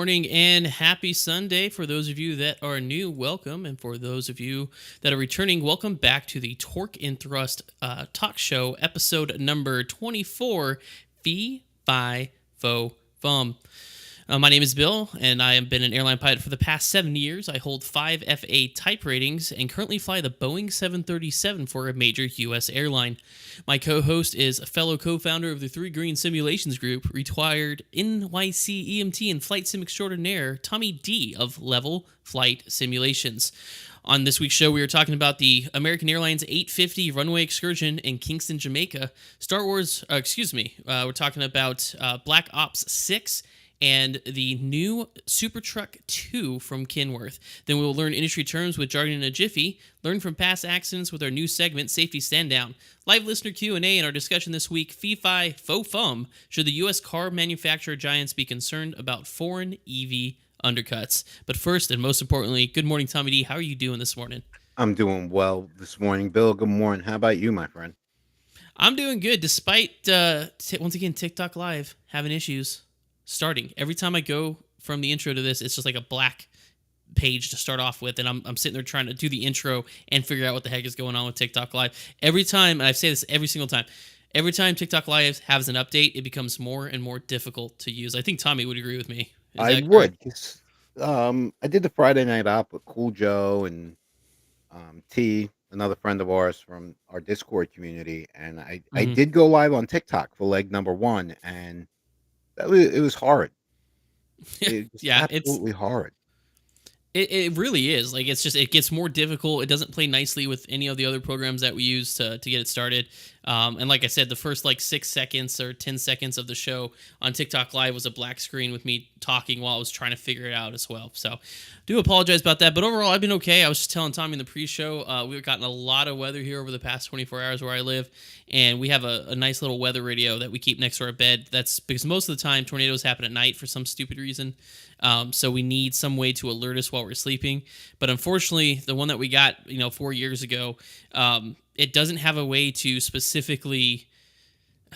morning and happy Sunday. For those of you that are new, welcome. And for those of you that are returning, welcome back to the Torque and Thrust Talk Show, episode number 24, Fee-Fi-Fo-Fum. My name is Bill, and I have been an airline pilot for the past 7 years. I hold 5 FA type ratings and currently fly the Boeing 737 for a major U.S. airline. My co-host is a fellow co-founder of the Three Green Simulations Group, retired NYC EMT and flight sim extraordinaire, Tommy D of Level Flight Simulations. On this week's show, we are talking about the American Airlines 850 runway excursion in Kingston, Jamaica. We're talking about Black Ops 6 and the new Super Truck 2 from Kenworth. Then we will learn industry terms with jargon in a jiffy, learn from past accidents with our new segment, Safety Stand Down, live listener Q&A, and our discussion this week, Fee-Fi-Fo-Fum, should the U.S. car manufacturer giants be concerned about foreign EV undercuts? But first, and most importantly, good morning, Tommy D. How are you doing this morning? I'm doing well this morning, Bill. Good morning. How about you, my friend? I'm doing good, despite, once again, TikTok Live having issues starting. Every time I go from the intro to this, it's just like a black page to start off with, and I'm sitting there trying to do the intro and figure out what the heck is going on with TikTok Live. Every time, and I say this every single time, every time TikTok Live has an update, it becomes more and more difficult to use. I think Tommy would agree with me. Is I that correct? would. I did the Friday night op with Cool Joe and T, another friend of ours from our Discord community, and I Hmm. did go live on TikTok for leg number one, and it was hard. It was Yeah, absolutely hard. it really is. Like, it's just, it gets more difficult. It doesn't play nicely with any of the other programs that we use to get it started. And like I said, the first like 6 seconds or 10 seconds of the show on TikTok Live was a black screen with me talking while I was trying to figure it out as well. So do apologize about that. But overall, I've been okay. I was just telling Tommy in the pre-show, we've gotten a lot of weather here over the past 24 hours where I live. And we have a nice little weather radio that we keep next to our bed. That's because most of the time tornadoes happen at night for some stupid reason. So we need some way to alert us while we're sleeping. But unfortunately, the one that we got, 4 years ago, it doesn't have a way to specifically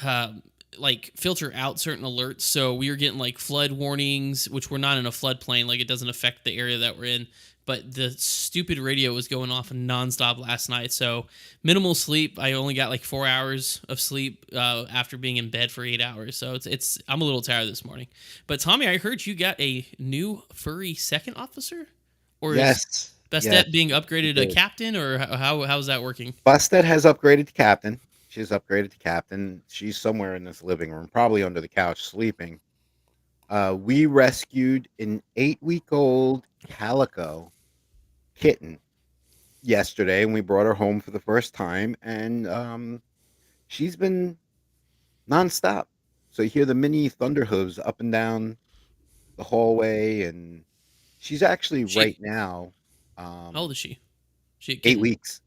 uh, like filter out certain alerts. So we were getting like flood warnings, which we're not in a floodplain. Like, it doesn't affect the area that we're in. But the stupid radio was going off nonstop last night. So minimal sleep. I only got like 4 hours of sleep after being in bed for 8 hours. So it's I'm a little tired this morning. But Tommy, I heard you got a new furry second officer, or is Yes, yes, Bastet being we upgraded to did. captain, or how's that working? Busted has upgraded to captain. She's upgraded to captain. She's somewhere in this living room, probably under the couch, sleeping. We rescued an 8-week-old calico kitten yesterday, and we brought her home for the first time. And she's been nonstop. So you hear the mini thunder hooves up and down the hallway, and she's actually right She now How old is she? She a eight kitten? weeks.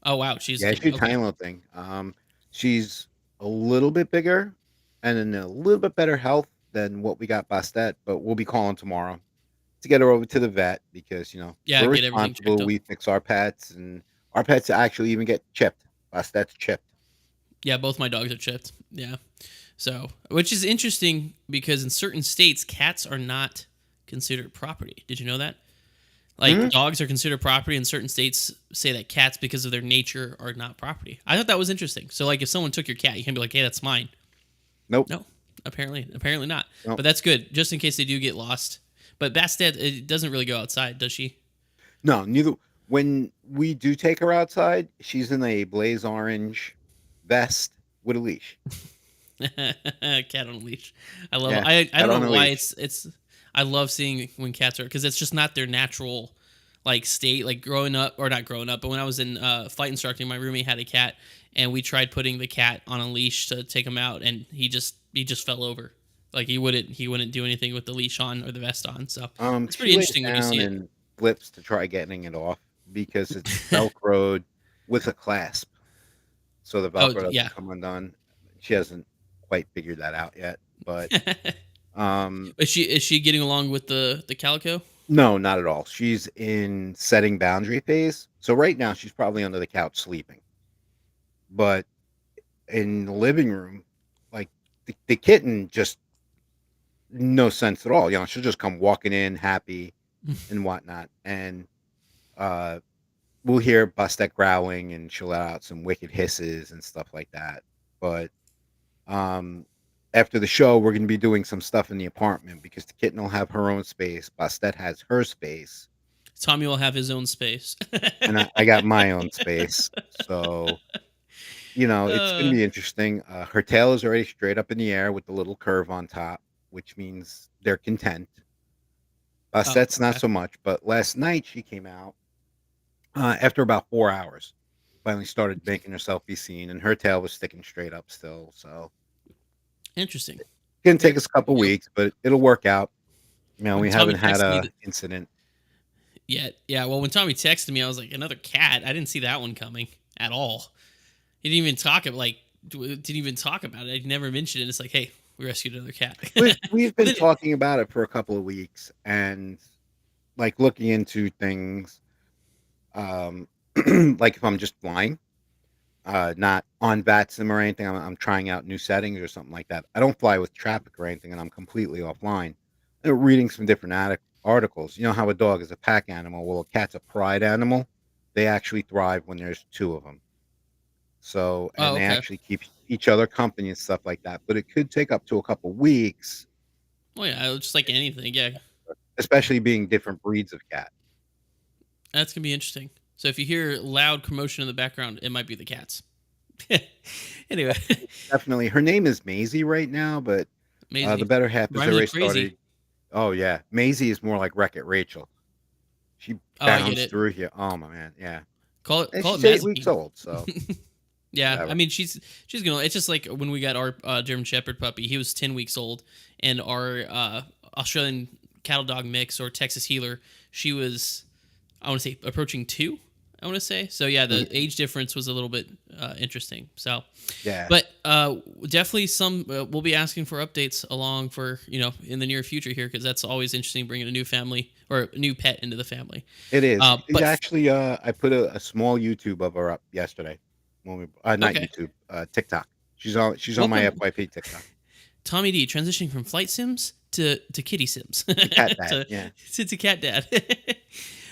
Oh wow, she's a Yeah, kitten. she's a tiny Okay. little thing. She's a little bit bigger and in a little bit better health than what we got Bastet, but we'll be calling tomorrow to get her over to the vet because, Yeah, we're get everything checked responsible. up. We fix our pets, and our pets actually even get chipped. Bastet's chipped. Yeah, both my dogs are chipped. Yeah. So, which is interesting because in certain states, cats are not considered property. Did you know that? Like, Mhm. dogs are considered property, and certain states say that cats, because of their nature, are not property. I thought that was interesting. So, like, if someone took your cat, you can be like, "Hey, that's mine." Nope. No, apparently not. Nope. But that's good, just in case they do get lost. But Bastet, it doesn't really go outside, does she? No, neither. When we do take her outside, she's in a blaze orange vest with a leash. Cat on a leash. I love it. Yeah, I cat don't know on a why leash. it's I love seeing when cats are, because it's just not their natural like state. Like, growing up, or not growing up, but when I was in flight instructing, my roommate had a cat, and we tried putting the cat on a leash to take him out, and he just fell over. Like, he wouldn't do anything with the leash on or the vest on. So it's She pretty lays interesting when you down see it. and flips to try getting it off because it's velcroed with a clasp, so the Oh velcro yeah. doesn't come undone. She hasn't quite figured that out yet, but um, Is she getting along with the calico? no, not at all. She's in setting boundary phase. So right now she's probably under the couch sleeping, but in the living room, like the kitten just no sense at all. She'll just come walking in happy and whatnot, and uh, we'll hear Bustet growling, and she'll let out some wicked hisses and stuff like that. But um, after the show, we're going to be doing some stuff in the apartment because the kitten will have her own space. Bustet has her space, Tommy will have his own space. and I got my own space. So it's going to uh, be interesting. Her tail is already straight up in the air with the little curve on top, which means they're content. oh, Bustet's not okay. so much, but last night she came out after about 4 hours. Finally started making herself be seen, and her tail was sticking straight up still. So Interesting. it's gonna Yeah, take us a couple weeks, but it'll work out. when We Tommy haven't had texted me a that incident. yet, yeah. Well, when Tommy texted me, I was like, another cat. I didn't see that one coming at all. He didn't even didn't even talk about it. I never mentioned it. It's like, hey, we rescued another cat. We've But been then, talking about it for a couple of weeks, and like looking into things. Um, like if I'm just flying, not on VATSIM or anything. I'm trying out new settings or something like that. I don't fly with traffic or anything, and I'm completely offline. Reading some different articles. You know how a dog is a pack animal. Well, a cat's a pride animal. They actually thrive when there's two of them. So, and oh, they okay. actually keep each other company and stuff like that. But it could take up to a couple weeks, Well, yeah, just like anything. Yeah, especially being different breeds of cat. that's gonna be interesting. So if you hear loud commotion in the background, it might be the cats. Anyway, Definitely, her name is Maisie right now, but the Maisie better half has rhymes with already crazy. started. Oh yeah, Maisie is more like Wreck It Rachel. She Oh, I get bounced it. through here. Oh my man, yeah. And Call it she's 8 weeks Mazepine. old, so Yeah, I whatever. mean she's gonna. It's just like when we got our German Shepherd puppy. He was 10 weeks old, and our Australian cattle dog mix or Texas Healer. She was, I want to say, approaching 2. I want to say so. Yeah, the Mhm. age difference was a little bit interesting. So, Yeah, but definitely some we'll be asking for updates along for in the near future here because that's always interesting bringing a new family or a new pet into the family. it is. She's But actually, I put a small YouTube of her up yesterday when we not okay, YouTube, TikTok. She's on my welcome FYP TikTok. Tommy D transitioning from flight sims to kitty sims The cat dad, to, yeah. to cat dad.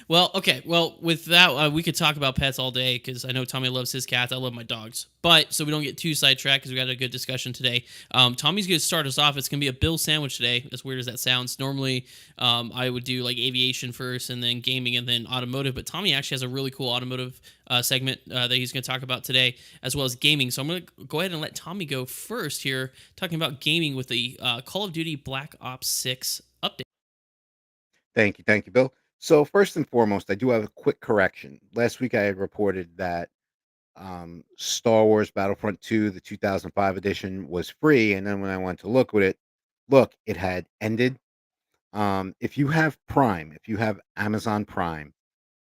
Well, okay. Well, with that, we could talk about pets all day because I know Tommy loves his cats. I love my dogs. But so we don't get too sidetracked because we got a good discussion today. Tommy's going to start us off. It's going to be a Bill sandwich today, as weird as that sounds. Normally, I would do like aviation first and then gaming and then automotive. But Tommy actually has a really cool automotive segment that he's going to talk about today, as well as gaming. So I'm going to go ahead and let Tommy go first here, talking about gaming with the Call of Duty Black Ops 6 update. Thank you, Bill. So first and foremost, I do have a quick correction. Last week I had reported that Star Wars Battlefront 2, the 2005 edition, was free, and then when I went to look, it had ended. If you have Prime, if you have Amazon Prime,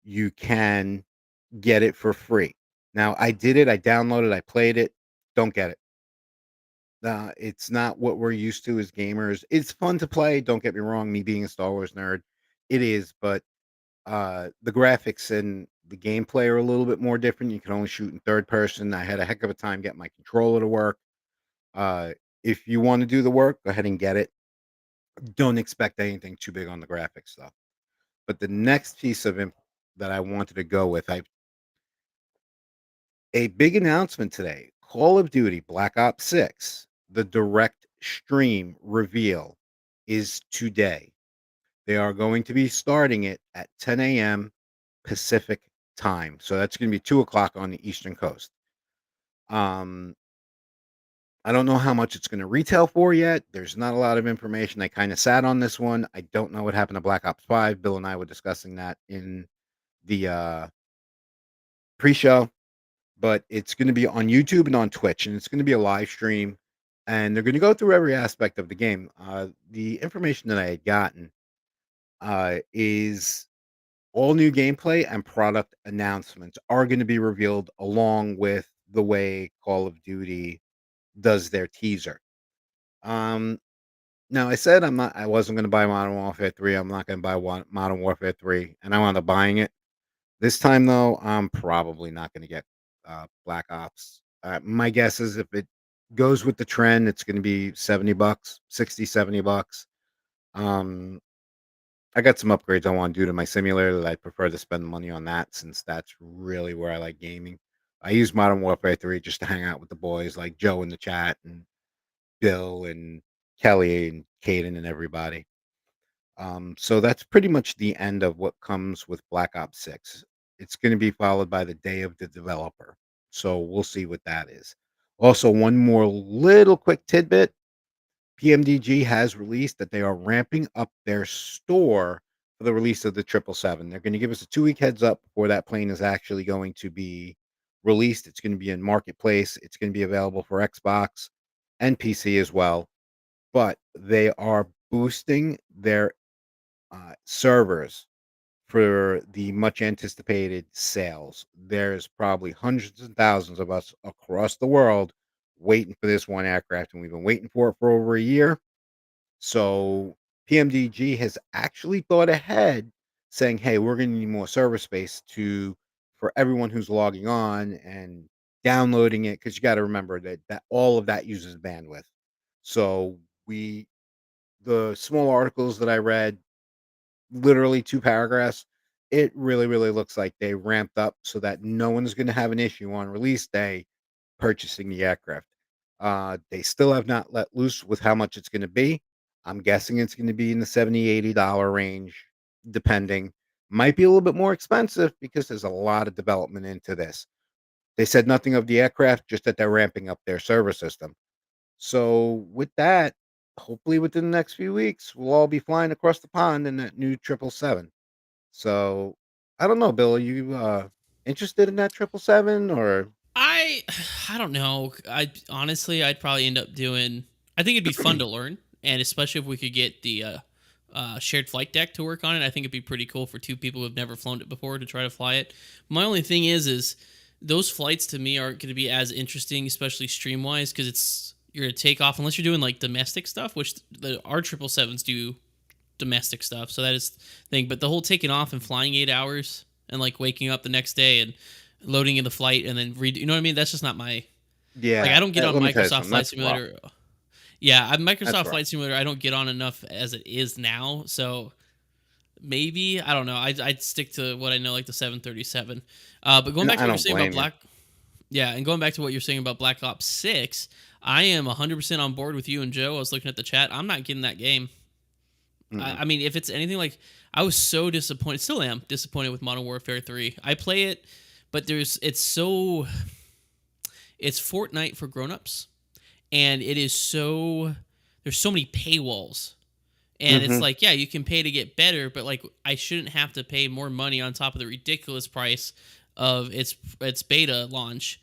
you can get it for free. Now, I did it. I downloaded. I played it. Don't get it. It's not what we're used to as gamers. It's fun to play. Don't get me wrong. Me being a Star Wars nerd, it is. But the graphics and the gameplay are a little bit more different. You can only shoot in third person. I had a heck of a time getting my controller to work. Uh, if you want to do the work, go ahead and get it. Don't expect anything too big on the graphics though. But the next piece of that I wanted to go with, I a big announcement today. Call of Duty Black Ops 6, the direct stream reveal is today. They are going to be starting it at 10 a.m. Pacific time. So that's going to be 2 o'clock on the Eastern Coast. Um, I don't know how much it's going to retail for yet. There's not a lot of information. I kind of sat on this one. I don't know what happened to Black Ops 5. Bill and I were discussing that in the pre-show, but it's going to be on YouTube and on Twitch, and it's going to be a live stream. And they're going to go through every aspect of the game. The information that I had gotten is all new gameplay and product announcements are going to be revealed along with the way Call of Duty does their teaser. Um, Now I said I wasn't going to buy Modern Warfare 3. I'm not going to buy Modern Warfare 3, and I wound up buying it. This time though, I'm probably not going to get Black Ops. My guess is if it goes with the trend. It's going to be $70, 60, $70. Um, I got some upgrades I want to do to my simulator that I prefer to spend money on that since that's really where I like gaming. I use Modern Warfare 3 just to hang out with the boys like Joe in the chat and Bill and Kelly and Caden and everybody. So that's pretty much the end of what comes with Black Ops 6. It's going to be followed by the Day of the Developer. So we'll see what that is. Also, one more little quick tidbit. PMDG has released that they are ramping up their store for the release of the 777. They're going to give us a 2-week heads up before that plane is actually going to be released. It's going to be in marketplace. It's going to be available for Xbox and PC as well. But they are boosting their servers for the much anticipated sales. There's probably hundreds and thousands of us across the world waiting for this one aircraft, and we've been waiting for it for over a year. So PMDG has actually thought ahead, saying, "Hey, we're going to need more server space to for everyone who's logging on and downloading it." Because you got to remember that all of that uses bandwidth. So we the small articles that I read, literally 2 paragraphs, it really, really looks like they ramped up so that no one's gonna have an issue on release day purchasing the aircraft. They still have not let loose with how much it's gonna be. I'm guessing it's gonna be in the $70-$80 range, depending. Might be a little bit more expensive because there's a lot of development into this. They said nothing of the aircraft, just that they're ramping up their server system. So with that, hopefully within the next few weeks, we'll all be flying across the pond in that new 777. So I don't know, Bill, are you interested in that 777 or I I don't know. I honestly, I'd probably end up doing. I think it'd be fun to learn, and especially if we could get the shared flight deck to work on it. I think it'd be pretty cool for two people who've never flown it before to try to fly it. My only thing is those flights to me aren't going to be as interesting, especially stream wise, because you're gonna take off unless you're doing like domestic stuff, which our 777s do domestic stuff. So that is the thing. But the whole taking off and flying 8 hours and like waking up the next day and loading in the flight and then read, you know what I mean? That's just not my like. I yeah, don't get on let me tell you Microsoft something. Flight That's rough. Simulator. Yeah, That's Microsoft rough. Flight Simulator. I don't get on enough as it is now. So maybe I don't know. I'd stick to what I know, like the 737. But going And back to I what you're don't saying about blame you. Black, yeah, and going back to what you're saying about Black Ops 6, I am 100% on board with you and Joe. I was looking at the chat. I'm not getting that game. Mm-mm. I mean, if it's anything like, I was so disappointed, still am disappointed with Modern Warfare 3. I play it, but it's Fortnite for grown-ups, and it is so, there's so many paywalls. And it's Mhm. like, yeah, you can pay to get better, but like I shouldn't have to pay more money on top of the ridiculous price of its beta launch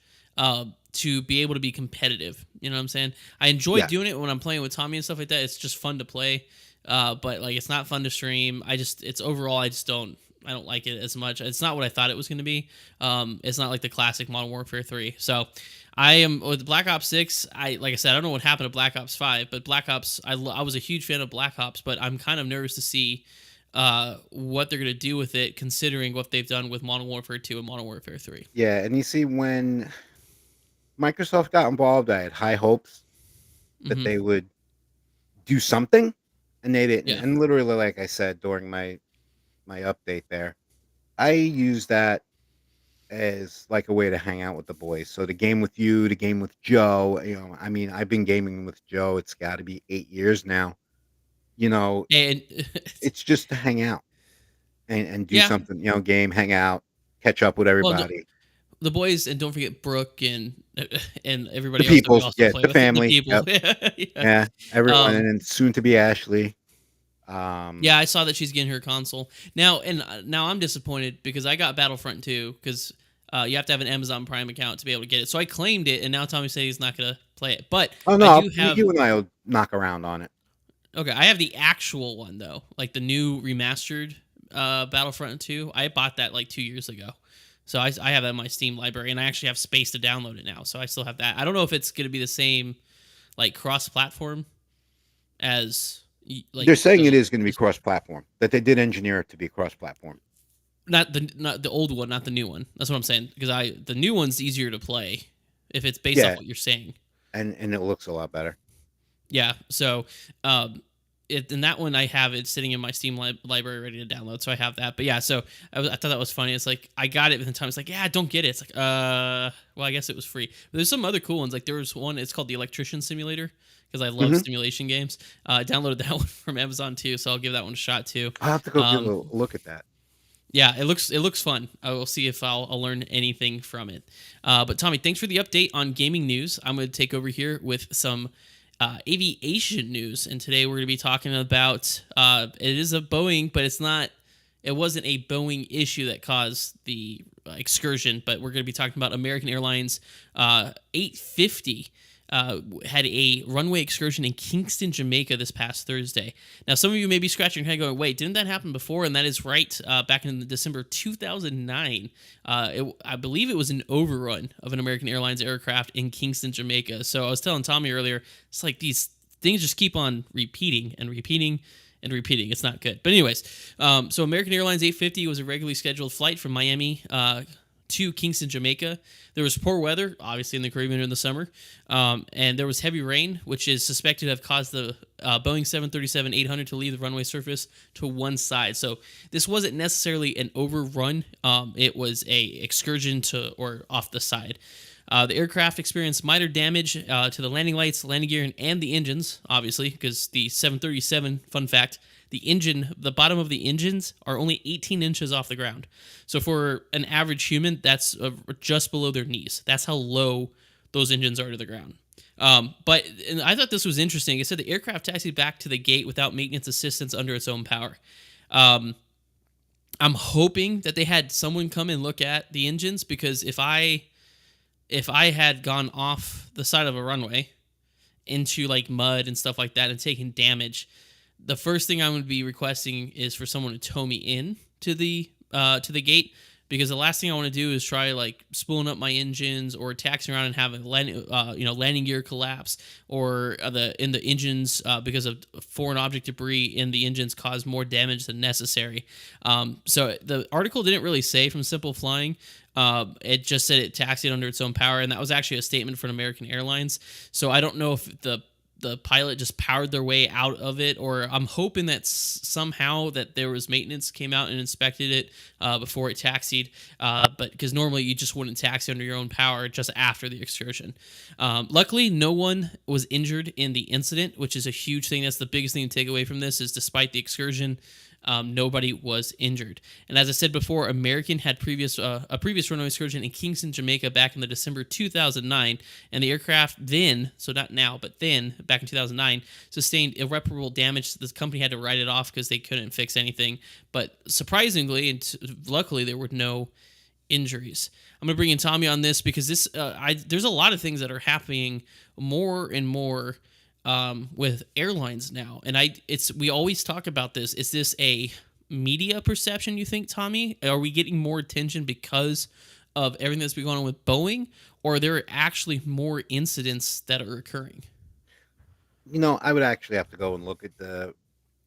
to be able to be competitive. You know what I'm saying? I enjoy Yeah. doing it when I'm playing with Tommy and stuff like that. It's just fun to play. But like it's not fun to stream. It's overall I don't like it as much. It's not what I thought it was going to be. It's not like the classic Modern Warfare 3. So I am with Black Ops 6. Like I said, I don't know what happened to Black Ops 5, but Black Ops, I was a huge fan of Black Ops, but I'm kind of nervous to see what they're going to do with it, considering what they've done with Modern Warfare 2 and Modern Warfare 3. Yeah, and you see when Microsoft got involved, I had high hopes that Hmm. they would do something, and they didn't. Yeah. And literally, like I said during my update there, I use that as like a way to hang out with the boys. So the game with you, the game with Joe, I mean, I've been gaming with Joe. It's got to be 8 years now. You know, And it's just to hang out and do yeah, something. Game, hang out, catch up with well, everybody. the boys, and don't forget Brooke and The everybody else that we peoples, also yeah, play the with, the family. people. Yep, Yeah. yeah, everyone, and Um, then soon to be Ashley. Yeah, Um, I saw that she's getting her console now, and now I'm disappointed because I got Battlefront 2 because you have to have an Amazon Prime account to be able to get it. So I claimed it, and now Tommy said he's not gonna play it. But oh I no, do have you and I will knock around on it. okay. I have the actual one though, like the new remastered Battlefront 2. I bought that like 2 years ago, so I have that in my Steam library, and I actually have space to download it now. So I still have that. I don't know if it's gonna be the same like cross-platform as like They're saying it the is going to be cross-platform. That they did engineer it to be cross-platform. not the old one, not the new one. That's what I'm saying. Because the new one's easier to play if it's based off Yeah, what you're saying. and it looks a lot better. Yeah. So, um, in that one, I have it sitting in my Steam library ready to download. So I have that. But yeah, so I thought that was funny. It's like I got it, but the time it's like, yeah, I don't get it. It's like, well, I guess it was free. But there's some other cool ones. Like there was one. It's called the Electrician Simulator because I love Hmm. simulation games. I downloaded that one from Amazon too, so I'll give that one a shot too. I'll have to go give Um, a look at that. yeah, it looks fun. I will see if I'll learn anything from it. But Tommy, thanks for the update on gaming news. I'm going to take over here with some aviation news, and today we're going to be talking about it is a Boeing, but it's not. It wasn't a Boeing issue that caused the excursion, but we're going to be talking about American Airlines 850 had a runway excursion in Kingston, Jamaica this past Thursday. Now, some of you may be scratching your head going, wait, didn't that happen before? And that is right. Back in December 2009, I believe it was an overrun of an American Airlines aircraft in Kingston, Jamaica. So I was telling Tommy earlier, it's like these things just keep on repeating and repeating and repeating. It's not good. But anyways, so American Airlines 850 was a regularly scheduled flight from Miami to Kingston, Jamaica. There was poor weather, obviously in the Caribbean in the summer, and there was heavy rain, which is suspected to have caused the Boeing 737-800 to leave the runway surface to one side. So this wasn't necessarily an overrun; it was a excursion to or off the side. The aircraft experienced minor damage to the landing lights, landing gear, and the engines, obviously, because the 737, fun fact, the bottom of the engines are only 18 inches off the ground. So for an average human, that's just below their knees. That's how low those engines are to the ground. But and I thought this was interesting. It said the aircraft taxied back to the gate without maintenance assistance under its own power. Um, I'm hoping that they had someone come and look at the engines because if I had gone off the side of a runway into like mud and stuff like that and taken damage, the first thing I would be requesting is for someone to tow me in to the gate because the last thing I want to do is try like spooling up my engines or taxiing around and have a landing gear collapse or the engines because of foreign object debris in the engines cause more damage than necessary. So the article didn't really say from Simple Flying. It just said it taxied under its own power, and that was actually a statement from American Airlines. So I don't know if the pilot just powered their way out of it, or I'm hoping that somehow that there was maintenance came out and inspected it before it taxied. But because normally you just wouldn't taxi under your own power just after the excursion. Luckily, no one was injured in the incident, which is a huge thing. That's the biggest thing to take away from this is despite the excursion, nobody was injured. And as I said before, American had a previous runway excursion in Kingston, Jamaica back in the December 2009, and the aircraft then, so not now, but then back in 2009, sustained irreparable damage. The company had to write it off because they couldn't fix anything. But surprisingly, and luckily, there were no injuries. I'm gonna bring in Tommy on this because there's a lot of things that are happening more and more with airlines now, and we always talk about this. Is this a media perception? You think, Tommy? Are we getting more attention because of everything that's been going on with Boeing, or are there actually more incidents that are occurring? I would actually have to go and look at the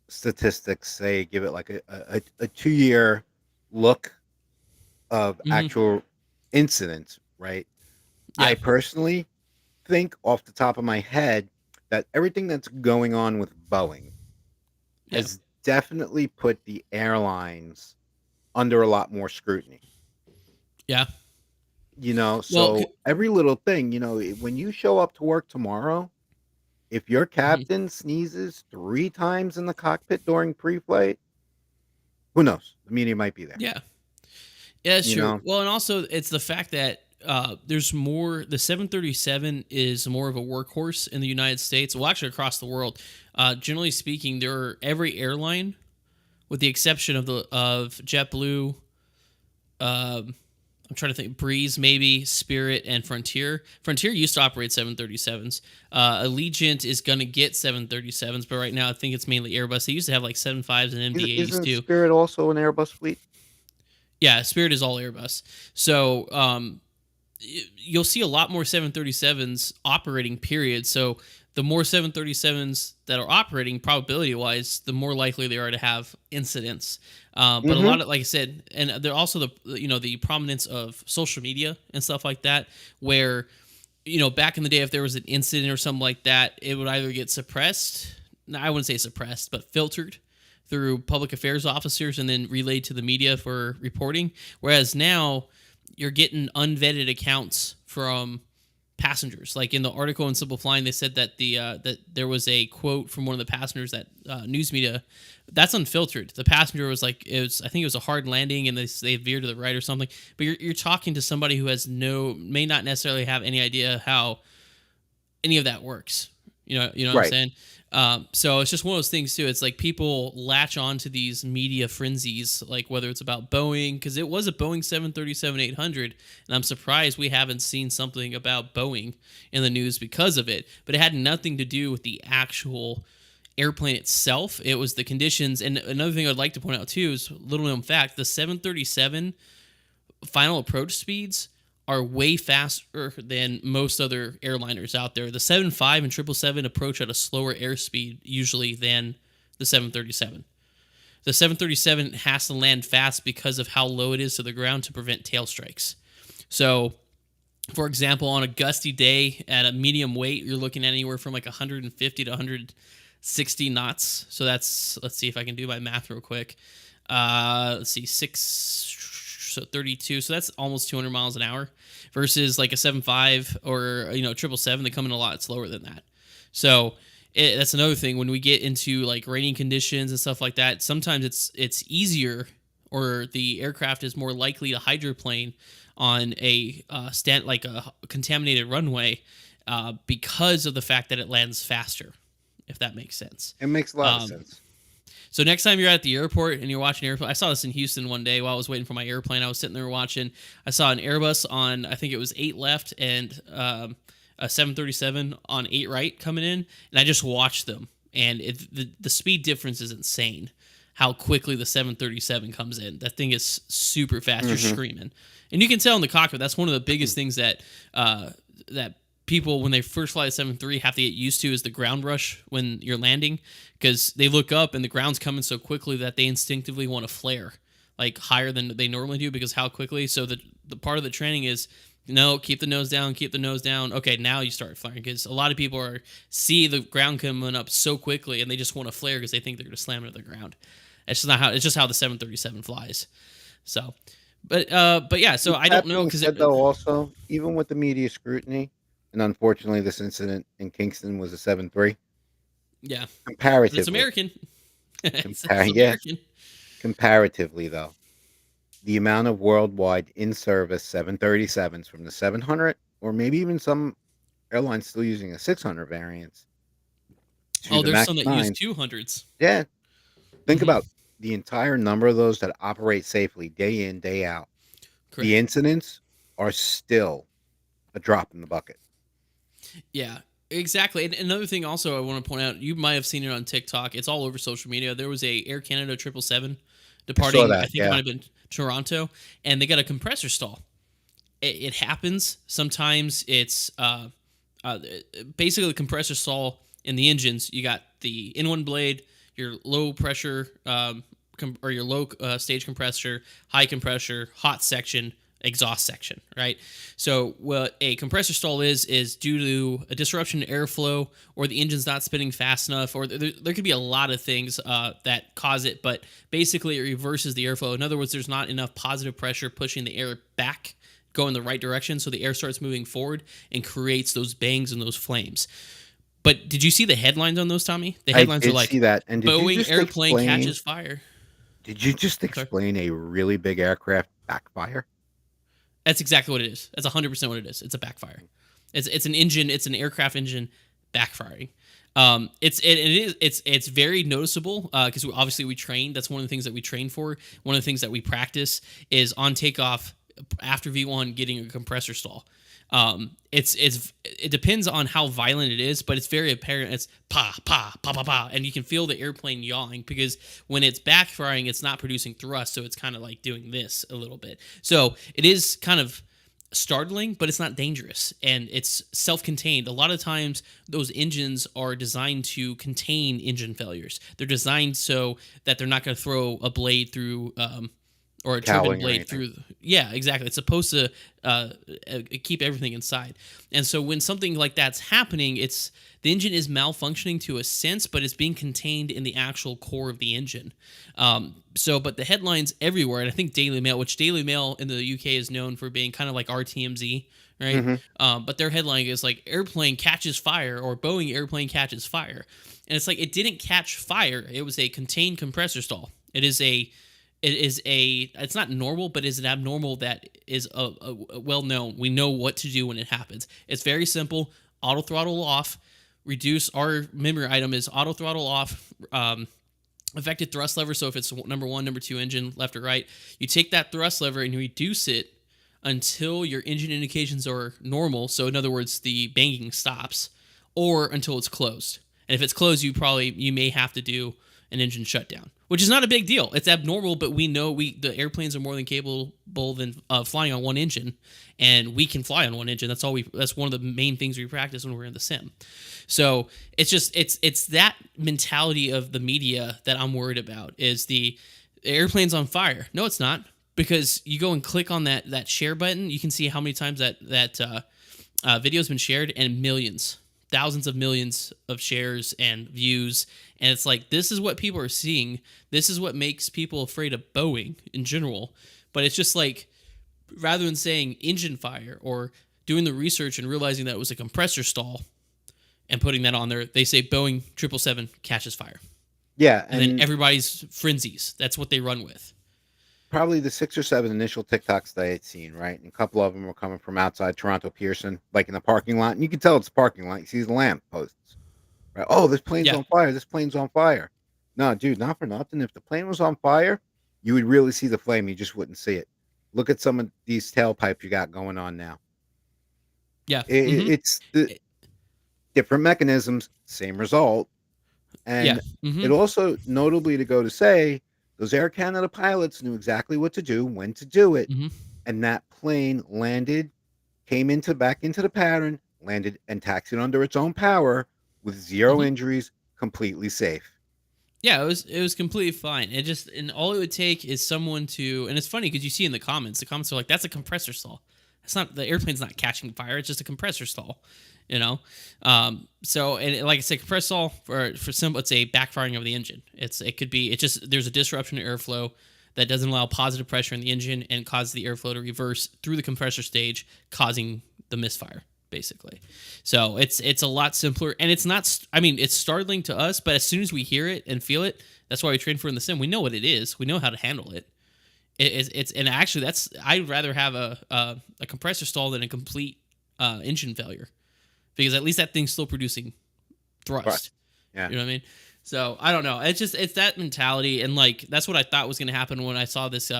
statistics. Say, give it like a 2 year look of Hmm. actual incidents. Right. Yeah, I personally think off the top of my head that everything that's going on with Boeing yeah, has definitely put the airlines under a lot more scrutiny. yeah. Well, So every little thing, when you show up to work tomorrow, if your mhm. captain sneezes 3 times in the cockpit during pre-flight, who knows? The media might be there. Yeah. Yeah, that's You true. know, Well, and also it's the fact that there's more. The 737 is more of a workhorse in the United States. Well, actually across the world. Generally speaking, every airline, with the exception of JetBlue. I'm trying to think. Breeze, maybe Spirit, and Frontier. Frontier used to operate 737s. Allegiant is going to get 737s, but right now I think it's mainly Airbus. They used to have like 75s and MD-80s isn't too. Spirit also an Airbus fleet? Yeah, Spirit is all Airbus. So you'll see a lot more 737s operating, period. So the more 737s that are operating, probability wise, the more likely they are to have incidents. But a Hmm. lot of, like I said, and they're also the prominence of social media and stuff like that, where back in the day, if there was an incident or something like that, it would either get suppressed. No, I wouldn't say suppressed, but filtered through public affairs officers and then relayed to the media for reporting. Whereas now you're getting unvetted accounts from passengers. Like in the article in Simple Flying, they said that that there was a quote from one of the passengers that news media that's unfiltered. The passenger was like, I think it was a hard landing and they veered to the right or something. But you're talking to somebody who may not necessarily have any idea how any of that works. You know what I'm Right. saying? So it's just one of those things too. It's like people latch on to these media frenzies, like whether it's about Boeing, because it was a Boeing 737-800, and I'm surprised we haven't seen something about Boeing in the news because of it. But it had nothing to do with the actual airplane itself. It was the conditions. And another thing I'd like to point out too is little known fact: the 737 final approach speeds are way faster than most other airliners out there. The 75 and 777 approach at a slower airspeed usually than the 737. The 737 has to land fast because of how low it is to the ground to prevent tail strikes. So, for example, on a gusty day at a medium weight, you're looking at anywhere from like 150 to 160 knots. So let's see if I can do my math real quick. Let's see, 32. So that's almost 200 miles an hour versus like a 75 or 777. They come in a lot slower than that. So that's another thing when we get into like raining conditions and stuff like that. Sometimes it's easier, or the aircraft is more likely to hydroplane on a like a contaminated runway because of the fact that it lands faster, if that makes sense. It makes a lot of sense. So next time you're at the airport and you're watching airplane, I saw this in Houston one day while I was waiting for my airplane. I was sitting there watching. I saw an Airbus on, I think it was 8 left, and a 737 on 8 right coming in, and I just watched them. And the speed difference is insane. How quickly the 737 comes in. That thing is super fast. You're screaming, and you can tell in the cockpit. That's one of the biggest things that people, when they first fly the 737, have to get used to is the ground rush when you're landing, because they look up and the ground's coming so quickly that they instinctively want to flare like higher than they normally do because how quickly. So the part of the training is, no, keep the nose down, keep the nose down. Okay, now you start flaring, because a lot of people see the ground coming up so quickly and they just want to flare because they think they're going to slam into the ground. It's just how the 737 flies. So, but yeah. So I don't know, because though also, even with the media scrutiny, and unfortunately this incident in Kingston was a 7-3. Yeah, Comparatively, it's American. It's yeah. American. Comparatively, though, the amount of worldwide in-service 737s from the 700, or maybe even some airlines still using a 600 variants. Oh, there's some that use 200s. Yeah. Think about the entire number of those that operate safely day in, day out. Correct. The incidents are still a drop in the bucket. Yeah, exactly. And another thing also I want to point out, you might have seen it on TikTok. It's all over social media. There was a Air Canada 777 departing, I think it might have been Toronto, and they got a compressor stall. It happens. Sometimes it's basically the compressor stall in the engines. You got the in-one blade, your low pressure or your low stage compressor, high compressor, hot section, exhaust section, right? So what a compressor stall is due to a disruption in airflow, or the engine's not spinning fast enough, or there could be a lot of things that cause it, but basically it reverses the airflow. In other words, there's not enough positive pressure pushing the air back, go in the right direction, so the air starts moving forward and creates those bangs and those flames. But did you see the headlines on those, Tommy? The headlines are like, see that. And Boeing airplane catches fire. Did you just explain a really big aircraft backfire? That's exactly what it is. That's 100% what it is. It's a backfire. It's an engine. It's an aircraft engine backfiring. It's very noticeable because obviously we train. That's one of the things that we train for. One of the things that we practice is on takeoff after V1 getting a compressor stall. It depends on how violent it is, but it's very apparent. It's pa pa pa pa pa, and you can feel the airplane yawing, because when it's backfiring, it's not producing thrust, so it's kind of like doing this a little bit. So it is kind of startling, but it's not dangerous, and it's self-contained. A lot of times, those engines are designed to contain engine failures. They're designed so that they're not going to throw a blade through. or a turbine cowling or blade anything. through. Yeah, exactly. It's supposed to keep everything inside. And so when something like that's happening, it's the engine is malfunctioning to a sense, but it's being contained in the actual core of the engine. But the headlines everywhere, and I think Daily Mail, which Daily Mail in the UK is known for being kind of like RTMZ, right? Hmm. But their headline is like airplane catches fire or Boeing airplane catches fire. And it's like it didn't catch fire. It was a contained compressor stall. It's not normal, but is an abnormal that is a well known. We know what to do when it happens. It's very simple. Auto throttle off. Reduce our memory item is auto throttle off. Affected thrust lever. So if it's number one, number two engine, left or right, you take that thrust lever and you reduce it until your engine indications are normal. So in other words, the banging stops, or until it's closed. And if it's closed, you may have to do an engine shutdown, which is not a big deal. It's abnormal, but we know the airplanes are more than capable than flying on one engine, and we can fly on one engine. That's one of the main things we practice when we're in the sim. So it's that mentality of the media that I'm worried about. Is the airplane's on fire? No, it's not, because you go and click on that share button, you can see how many times that video's been shared, and millions, thousands of millions of shares and views. And it's like, this is what people are seeing. This is what makes people afraid of Boeing in general. But it's just like, rather than saying engine fire or doing the research and realizing that it was a compressor stall and putting that on there, they say Boeing 777 catches fire. Yeah, And then and everybody's frenzies. That's what they run with. probably the 6 or 7 initial TikToks that I had seen, right? And a couple of them were coming from outside Toronto Pearson, like in the parking lot. And you can tell it's a parking lot. You see the lamp posts, right? Oh, this plane's Yeah. on fire. This plane's on fire. No, dude, not for nothing. If the plane was on fire, you would really see the flame. You just wouldn't see it. Look at some of these tailpipes you got going on now. Yeah. It's the different mechanisms, same result. Yeah. And it also notably to go to say those Air Canada pilots knew exactly what to do, when to do it, and that plane landed, came back into the pattern, landed and taxied under its own power with zero hmm injuries, completely safe. Yeah, it was completely fine. And all it would take is someone to, and it's funny because you see in the comments are like, that's a compressor stall. It's not, the airplane's not catching fire. It's just a compressor stall, you know. Like I said, compressor stall for simple, it's a backfiring of the engine. There's a disruption in airflow that doesn't allow positive pressure in the engine and causes the airflow to reverse through the compressor stage, causing the misfire, basically. So it's a lot simpler, and it's not. I mean, it's startling to us, but as soon as we hear it and feel it, that's why we train for in the sim. We know what it is. We know how to handle it. And actually, I'd rather have a compressor stall than a complete engine failure, because at least that thing's still producing Right. thrust. Yeah. You know what I mean? So I don't know. It's that mentality, and like that's what I thought was going to happen when I saw this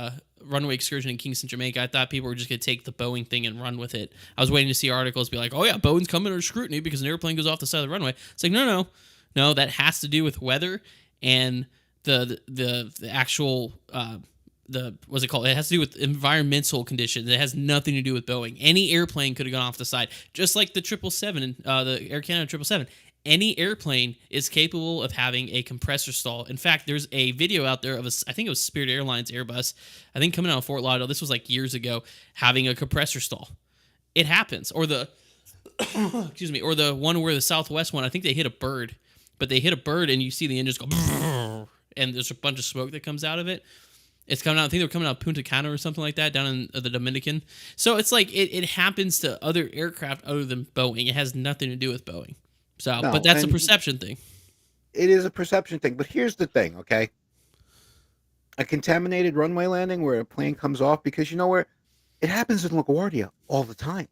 runway excursion in Kingston, Jamaica. I thought people were just going to take the Boeing thing and run with it. I was waiting to see articles be like, "Oh yeah, Boeing's coming under scrutiny because an airplane goes off the side of the runway." It's like, no. That has to do with weather and the actual what's it called? It has to do with environmental conditions. It has nothing to do with Boeing. Any airplane could have gone off the side, just like the 777, the Air Canada 777. Any airplane is capable of having a compressor stall. In fact, there's a video out there of I think it was Spirit Airlines Airbus, I think coming out of Fort Lauderdale. This was like years ago, having a compressor stall. It happens. Or the excuse me, or the one where the Southwest one, I think they hit a bird, and you see the engines go, and there's a bunch of smoke that comes out of it. It's coming out. I think they're coming out of Punta Cana or something like that down in the Dominican. So it's like it happens to other aircraft other than Boeing. It has nothing to do with Boeing. So, but No, that's a and perception thing. it is a perception thing. But here's the thing, okay? A contaminated runway landing where a plane comes off, because you know where it happens in LaGuardia all the time.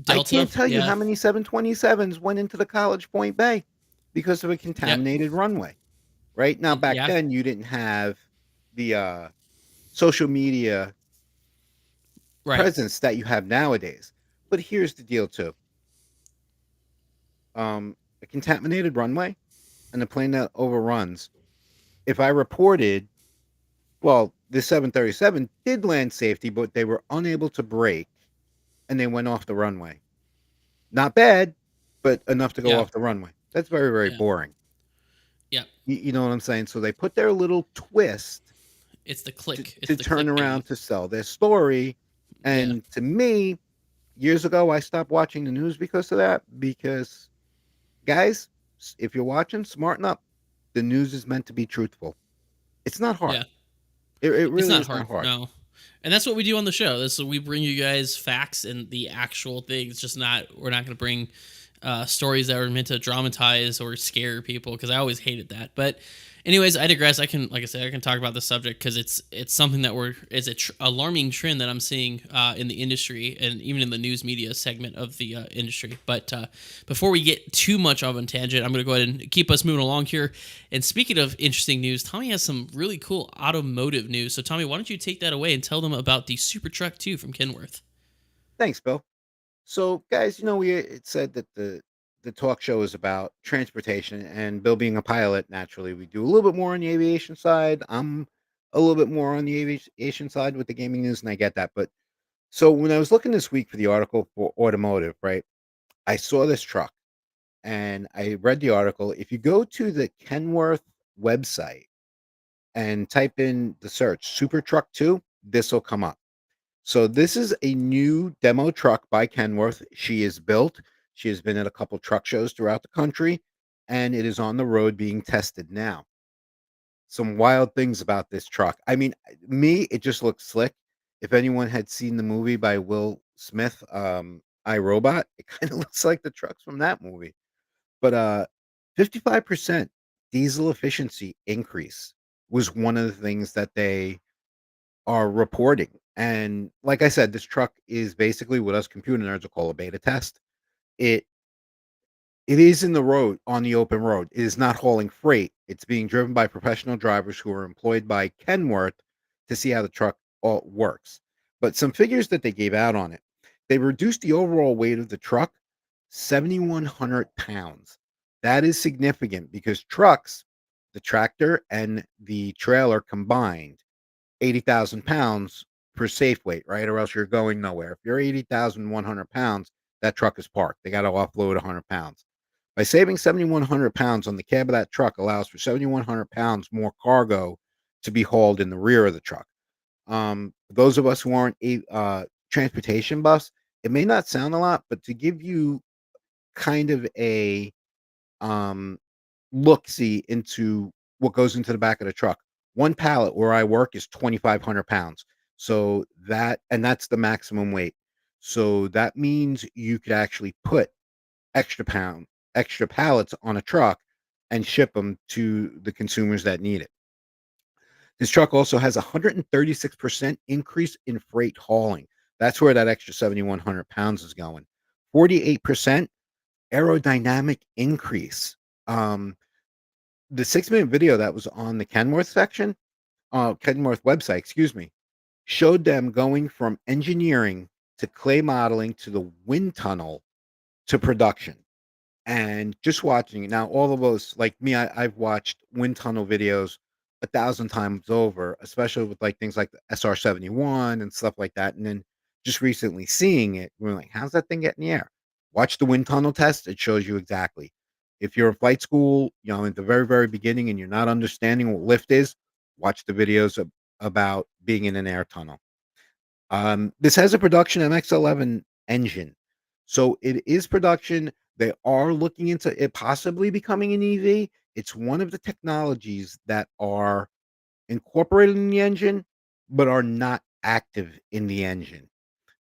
I Delta, can't tell you yeah, how many 727s went into the College Point Bay because of a yep, contaminated runway. Right now, back yeah, then, you didn't have the social media right, presence that you have nowadays. But here's the deal, too. A contaminated runway and a plane that overruns. If I reported, well, the 737 did land safety, but they were unable to brake and they went off the runway. Not bad, but enough to go yeah, off the runway. That's very, very yeah, boring. yeah. You know what I'm saying? So they put their little twist It's the to, click. It's to the turn click game. around to sell their story. Yeah. And to me, years ago, I stopped watching the news because of that. Because, guys, if you're watching, smarten up. The news is meant to be truthful. It's not hard. Yeah. It It's really not is not hard. hard. No. And that's what we do on the show. This we bring you guys facts and the actual things. Just not we're not going to bring stories that are meant to dramatize or scare people because I always hated that. But anyways, I digress. I can, like I said, I can talk about the subject because it's something that is a alarming trend that I'm seeing in the industry and even in the news media segment of the industry. But before we get too much of a tangent, I'm going to go ahead and keep us moving along here. And speaking of interesting news, Tommy has some really cool automotive news. So Tommy, why don't you take that away and tell them about the Super Truck 2 from Kenworth? Thanks, Bill. So, guys, we it said that the talk show is about transportation, and Bill being a pilot, naturally, we do a little bit more on the aviation side. I'm a little bit more on the aviation side with the gaming news, and I get that. But so when I was looking this week for the article for automotive, right, I saw this truck and I read the article. If you go to the Kenworth website and type in the search Super Truck 2, this will come up. So this is a new demo truck by Kenworth. She is built. She has been at a couple truck shows throughout the country, and it is on the road being tested now. Some wild things about this truck. I mean, me, it just looks slick. If anyone had seen the movie by Will Smith, I Robot, it kind of looks like the trucks from that movie. But 55% diesel efficiency increase was one of the things that they are reporting. And like I said, this truck is basically what us computer nerds will call a beta test. It it is in the road on the open road. It is not hauling freight. It's being driven by professional drivers who are employed by Kenworth to see how the truck all works. But some figures that they gave out on it, they reduced the overall weight of the truck 7,100 pounds. That is significant because trucks, the tractor and the trailer combined, 80,000 pounds per safe weight, right? Or else you're going nowhere. If you're 80,100 pounds, that truck is parked. They got to offload 100 pounds. By saving 7,100 pounds on the cab of that truck allows for 7,100 pounds more cargo to be hauled in the rear of the truck. Those of us who aren't transportation buffs, it may not sound a lot, but to give you kind of a um, look see into what goes into the back of the truck. One pallet where I work is 2,500 pounds. So that's the maximum weight. So that means you could actually put extra pallets on a truck and ship them to the consumers that need it. This truck also has a 136% increase in freight hauling. That's where that extra 7,100 pounds is going. 48% aerodynamic increase. Um, the 6-minute video that was on the Kenworth website, excuse me, showed them going from engineering to clay modeling to the wind tunnel to production. And just watching it now, all of those, like me, I've watched wind tunnel videos 1,000 times over, especially with like things like the SR-71 and stuff like that. And then just recently seeing it, we're like, how's that thing get in the air? Watch the wind tunnel test. It shows you exactly. If you're in flight school, at the very, very beginning and you're not understanding what lift is, watch the videos about being in an air tunnel. This has a production MX-11 engine. So it is production. They are looking into it possibly becoming an EV. It's one of the technologies that are incorporated in the engine, but are not active in the engine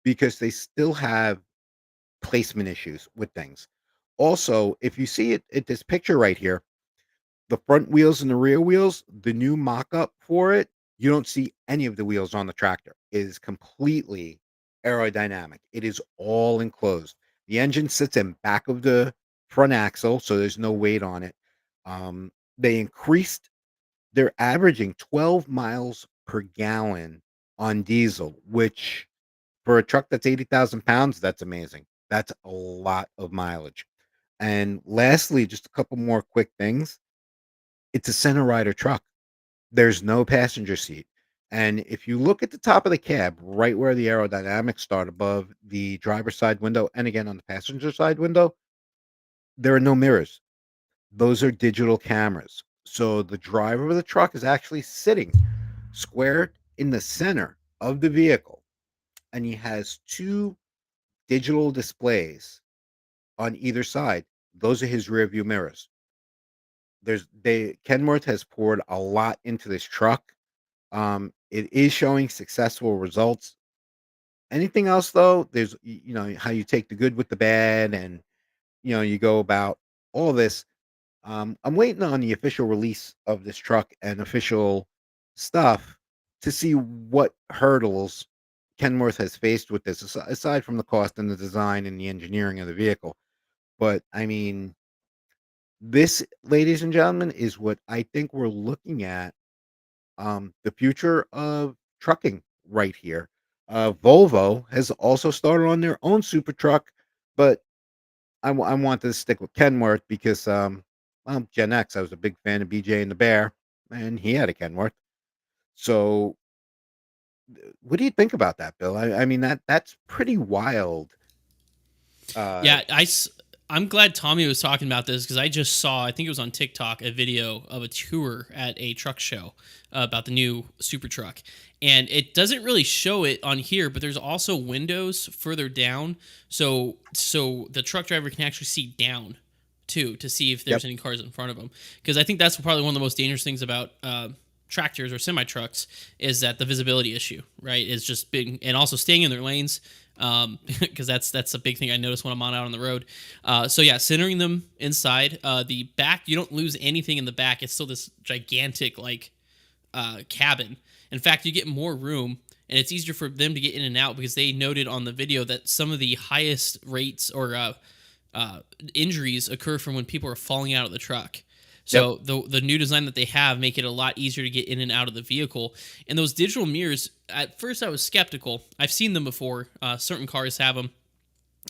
because they still have placement issues with things. Also, if you see it at this picture right here, the front wheels and the rear wheels, the new mock-up for it, you don't see any of the wheels on the tractor. It is completely aerodynamic. It is all enclosed. The engine sits in back of the front axle, so there's no weight on it. They increased they're averaging 12 miles per gallon on diesel, which for a truck that's 80,000 pounds, that's amazing. That's a lot of mileage. And lastly, just a couple more quick things. It's a center rider truck. There's no passenger seat. And if you look at the top of the cab, right where the aerodynamics start above the driver's side window, and again on the passenger side window, there are no mirrors. Those are digital cameras. So the driver of the truck is actually sitting. squared in the center of the vehicle, and he has two digital displays on either side. Those are his rear view mirrors. Kenworth has poured a lot into this truck. It is showing successful results. Anything else though? How you take the good with the bad, and you go about all this. I'm waiting on the official release of this truck and official stuff to see what hurdles Kenworth has faced with this, aside from the cost and the design and the engineering of the vehicle. But I mean, this, ladies and gentlemen, is what I think we're looking at. The future of trucking right here. Volvo has also started on their own super truck, but I want to stick with Kenworth because well, Gen X. I was a big fan of BJ and the Bear, and he had a Kenworth. So, what do you think about that, Bill? I mean that's pretty wild. Uh, Yeah, I'm glad Tommy was talking about this because I just saw, I think it was on TikTok, a video of a tour at a truck show about the new super truck. And it doesn't really show it on here, but there's also windows further down, so the truck driver can actually see down too to see if yep. there's any cars in front of them. Because I think that's probably one of the most dangerous things about tractors or semi trucks is that the visibility issue, right? Is just big, and also staying in their lanes, because that's a big thing I notice when I'm out on the road. So yeah, centering them inside. The back, you don't lose anything in the back. It's still this gigantic cabin. In fact, you get more room, and it's easier for them to get in and out because they noted on the video that some of the highest rates or injuries occur from when people are falling out of the truck. So the new design that they have make it a lot easier to get in and out of the vehicle. And those digital mirrors, at first I was skeptical. I've seen them before. Certain cars have them,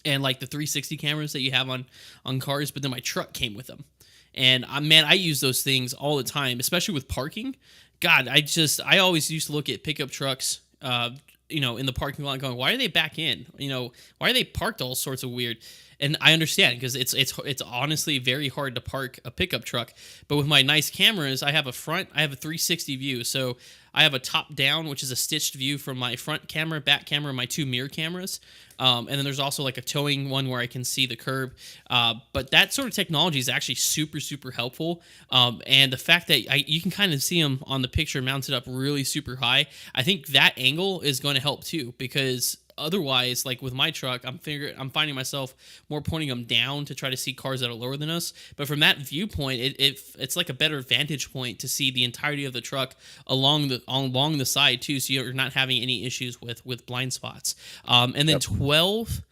and like the 360 cameras that you have on cars. But then my truck came with them, and man, I use those things all the time, especially with parking. God, I always used to look at pickup trucks, in the parking lot, going, why are they back in? Why are they parked all sorts of weird? And I understand because it's honestly very hard to park a pickup truck. But with my nice cameras, I have a 360 view. So I have a top down, which is a stitched view from my front camera, back camera, and my two mirror cameras. And then there's also like a towing one where I can see the curb. But that sort of technology is actually super, super helpful. And the fact that you can kind of see them on the picture mounted up really super high, I think that angle is going to help too, because otherwise, like with my truck, I'm finding myself more pointing them down to try to see cars that are lower than us. But from that viewpoint, it's like a better vantage point to see the entirety of the truck along the side too, so you're not having any issues with blind spots. And then 12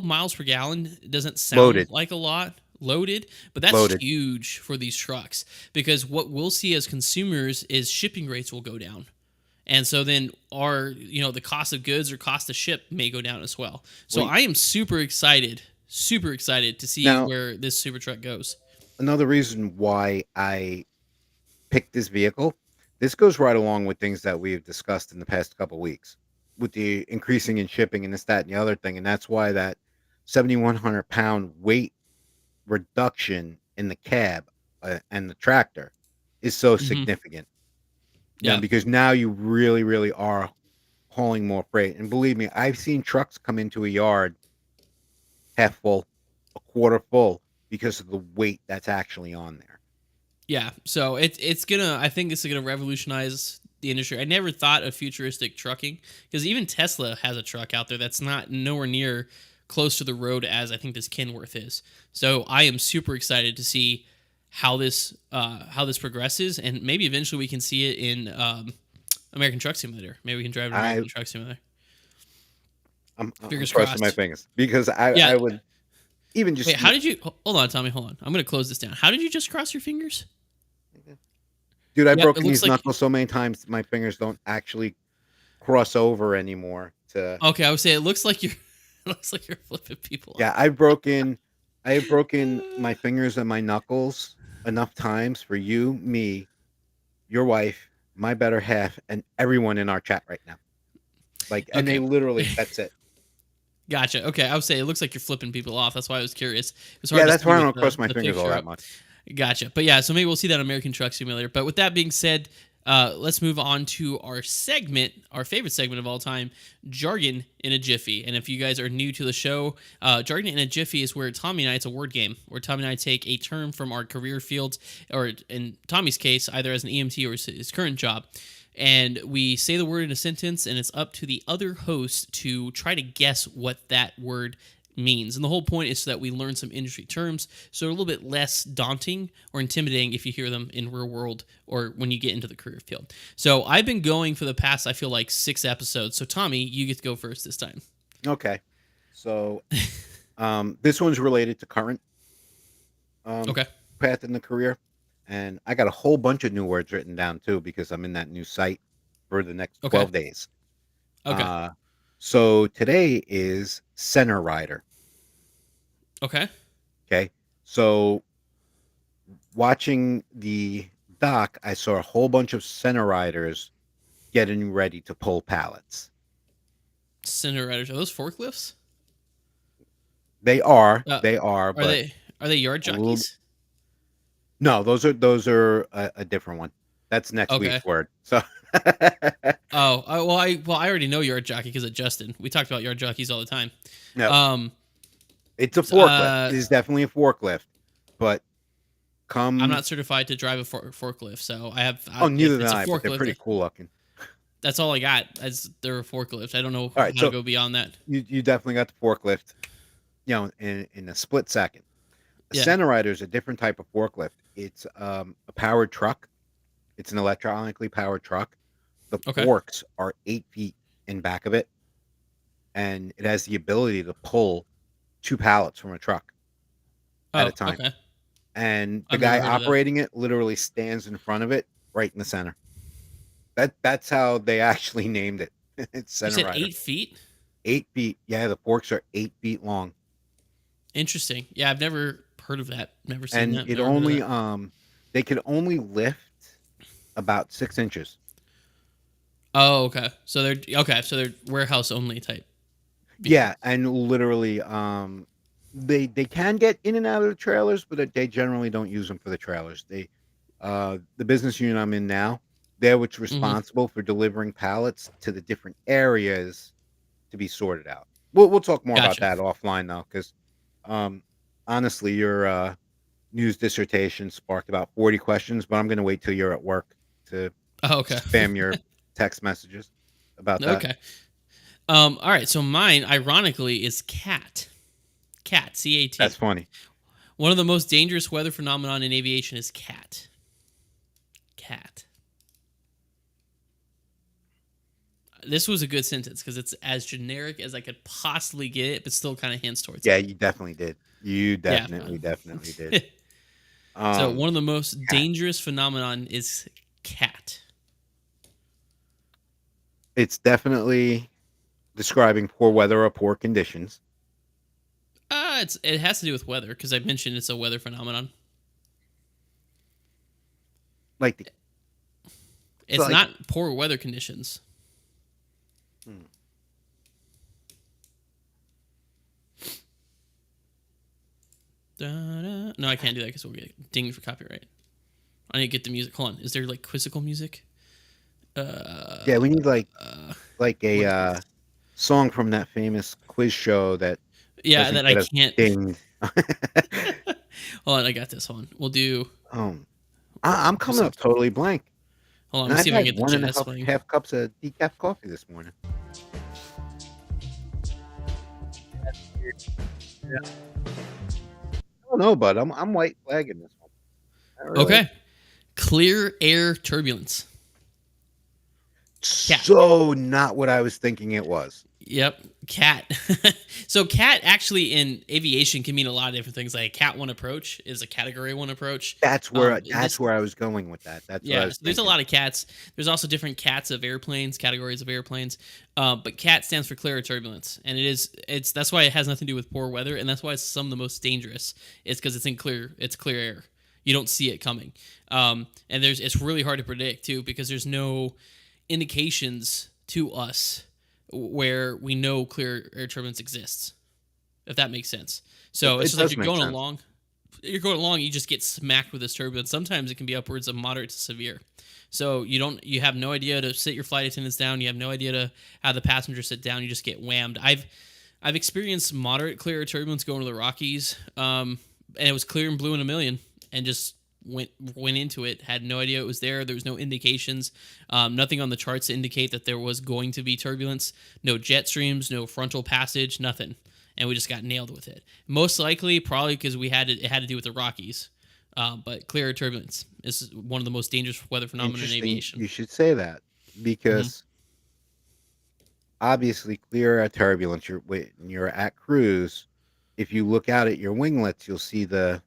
miles per gallon doesn't sound Loaded. like a lot. Loaded, but that's Loaded. huge for these trucks, because what we'll see as consumers is shipping rates will go down. And so then the cost of goods or cost to ship may go down as well. So I am super excited to see where this super truck goes. Another reason why I picked this vehicle, this goes right along with things that we've discussed in the past couple of weeks with the increasing in shipping and this, that, and the other thing. And that's why that 7,100 pound weight reduction in the cab and the tractor is so significant. Yeah, because now you really, really are hauling more freight. And believe me, I've seen trucks come into a yard half full, a quarter full, because of the weight that's actually on there. yeah. So I think this is gonna revolutionize the industry. I never thought of futuristic trucking, because even Tesla has a truck out there that's not nowhere near close to the road as I think this Kenworth is. So I am super excited to see how this progresses, and maybe eventually we can see it in American Truck Simulator. Maybe we can drive an American Truck Simulator. I'm Fingers crossing crossed. my fingers, because I would even just wait. How did you? Hold on, Tommy. Hold on. I'm gonna close this down. How did you just cross your fingers? Dude, I've Yep, broken these knuckles so many times, my fingers don't actually cross over anymore. Okay, I would say it looks like you're. It looks like you're flipping people. Yeah, I have broken my fingers and my knuckles enough times for you, me, your wife, my better half, and everyone in our chat right now. And they literally, that's it. Gotcha. Okay, I would say it looks like you're flipping people off. That's why I was curious. That's why I don't cross my fingers all that much. Gotcha. But yeah, so maybe we'll see that American Truck Simulator. But with that being said, Let's move on to our segment, our favorite segment of all time, Jargon in a Jiffy. And if you guys are new to the show, Jargon in a Jiffy is where Tommy and I, it's a word game, where Tommy and I take a term from our career fields, or in Tommy's case, either as an EMT or his current job, and we say the word in a sentence, and it's up to the other host to try to guess what that word means. And the whole point is so that we learn some industry terms, so they're a little bit less daunting or intimidating if you hear them in real world or when you get into the career field. So I've been going for the past, I feel like, 6 episodes. So Tommy, you get to go first this time. Okay. So this one's related to current Okay. path in the career. And I got a whole bunch of new words written down too because I'm in that new site for the next Okay. 12 days. Okay. Uh, so today is center rider. Okay. Okay. So watching the dock, I saw a whole bunch of center riders getting ready to pull pallets. Center riders, are those forklifts? They Uh, are, are but they yard a little. jockeys? No, those are a different one. That's next Okay. week's word. So I already know yard jockey because of Justin. We talked about yard jockeys all the time. no, Um, it's a s- forklift. uh, It is definitely a forklift. But I'm come, not certified to drive a forklift, so oh, neither than it's a I, but they're pretty forklift. cool looking. That's all I got. As they're a forklift. I don't know All right, how to so go beyond that. you definitely got the forklift, in a split second. A Yeah. center rider is a different type of forklift. It's a powered truck. It's an electronically powered truck. The Okay. forks are 8 feet in back of it, and it has the ability to pull 2 pallets from a truck at a Oh, time. okay. And the I've never guy heard of that. operating it literally stands in front of it, right in the center. That's how they actually named it. It's You center said rider. 8 feet? 8 feet. Yeah, the forks are 8 feet long, Interesting. Yeah, I've never heard of that. Never seen and that. it Never heard of only that. they could only lift about 6 inches. Oh, okay. So they're warehouse only type Yeah, vehicles. and literally, they can get in and out of the trailers, but they generally don't use them for the trailers. The business unit I'm in now, they're what's Mm-hmm. responsible for delivering pallets to the different areas to be sorted out. We'll talk more about Gotcha. that offline though, because um, honestly, your news dissertation sparked about 40 questions, but I'm going to wait till you're at work to Oh, okay. spam your text messages about that. Okay. All right. So mine, ironically, is cat. Cat. That's CAT. funny. One of the most dangerous weather phenomenon in aviation is cat. Cat. This was a good sentence because it's as generic as I could possibly get it, but still kind of hints towards Yeah, it. you definitely did. You Yeah. definitely did. So Um, one of the most cat. dangerous phenomenon is cat. It's definitely describing poor weather or poor conditions. It has to do with weather because I mentioned it's a weather phenomenon. Like the It's like not poor weather conditions. hmm. Da-da. No, I can't do that because we'll get dinged for copyright. I need to get the music. Hold on. Is there like quizzical music? Yeah, we need Uh, like a what is this? song from that famous quiz show that Yeah, doesn't that I get us can't. dinged. Hold on, I got this. Hold on. um, We'll I'm do coming some. up totally blank, Hold on. Let and me I've see if I can had get the one and a jazz half playing. half cups of decaf coffee this morning. Yeah. I don't know, but I'm white flagging this one. Not really. Okay. Clear air turbulence. Cat. So not what I was thinking it was. Yep, cat. So cat actually in aviation can mean a lot of different things. Like a cat one approach is a category one approach. That's This where I was going with that. That's what I Yeah, was so there's a thinking. lot of cats. There's also different cats of airplanes, categories of airplanes. But cat stands for clear air turbulence, and it's that's why it has nothing to do with poor weather, and that's why it's some of the most dangerous. It's because it's clear air. You don't see it coming, and it's really hard to predict too because there's no indications to us where we know clear air turbulence exists. If that makes sense. So it's It just like does you're make going sense. along. you're going along, you just get smacked with this turbulence. Sometimes it can be upwards of moderate to severe. So you have no idea to sit your flight attendants down. You have no idea to have the passengers sit down. You just get whammed. I've experienced moderate clear turbulence going to the Rockies, and it was clear and blue in a million, and just went into it. Had no idea it was there. There was no indications, nothing on the charts to indicate that there was going to be turbulence. No jet streams, no frontal passage, nothing, and we just got nailed with it. Most likely, probably because it had to do with the Rockies. But clear turbulence is one of the most dangerous weather phenomena in Interesting. aviation. You should say that Hmm. because obviously clear turbulence. When you're at cruise, if you look out at your winglets, you'll see the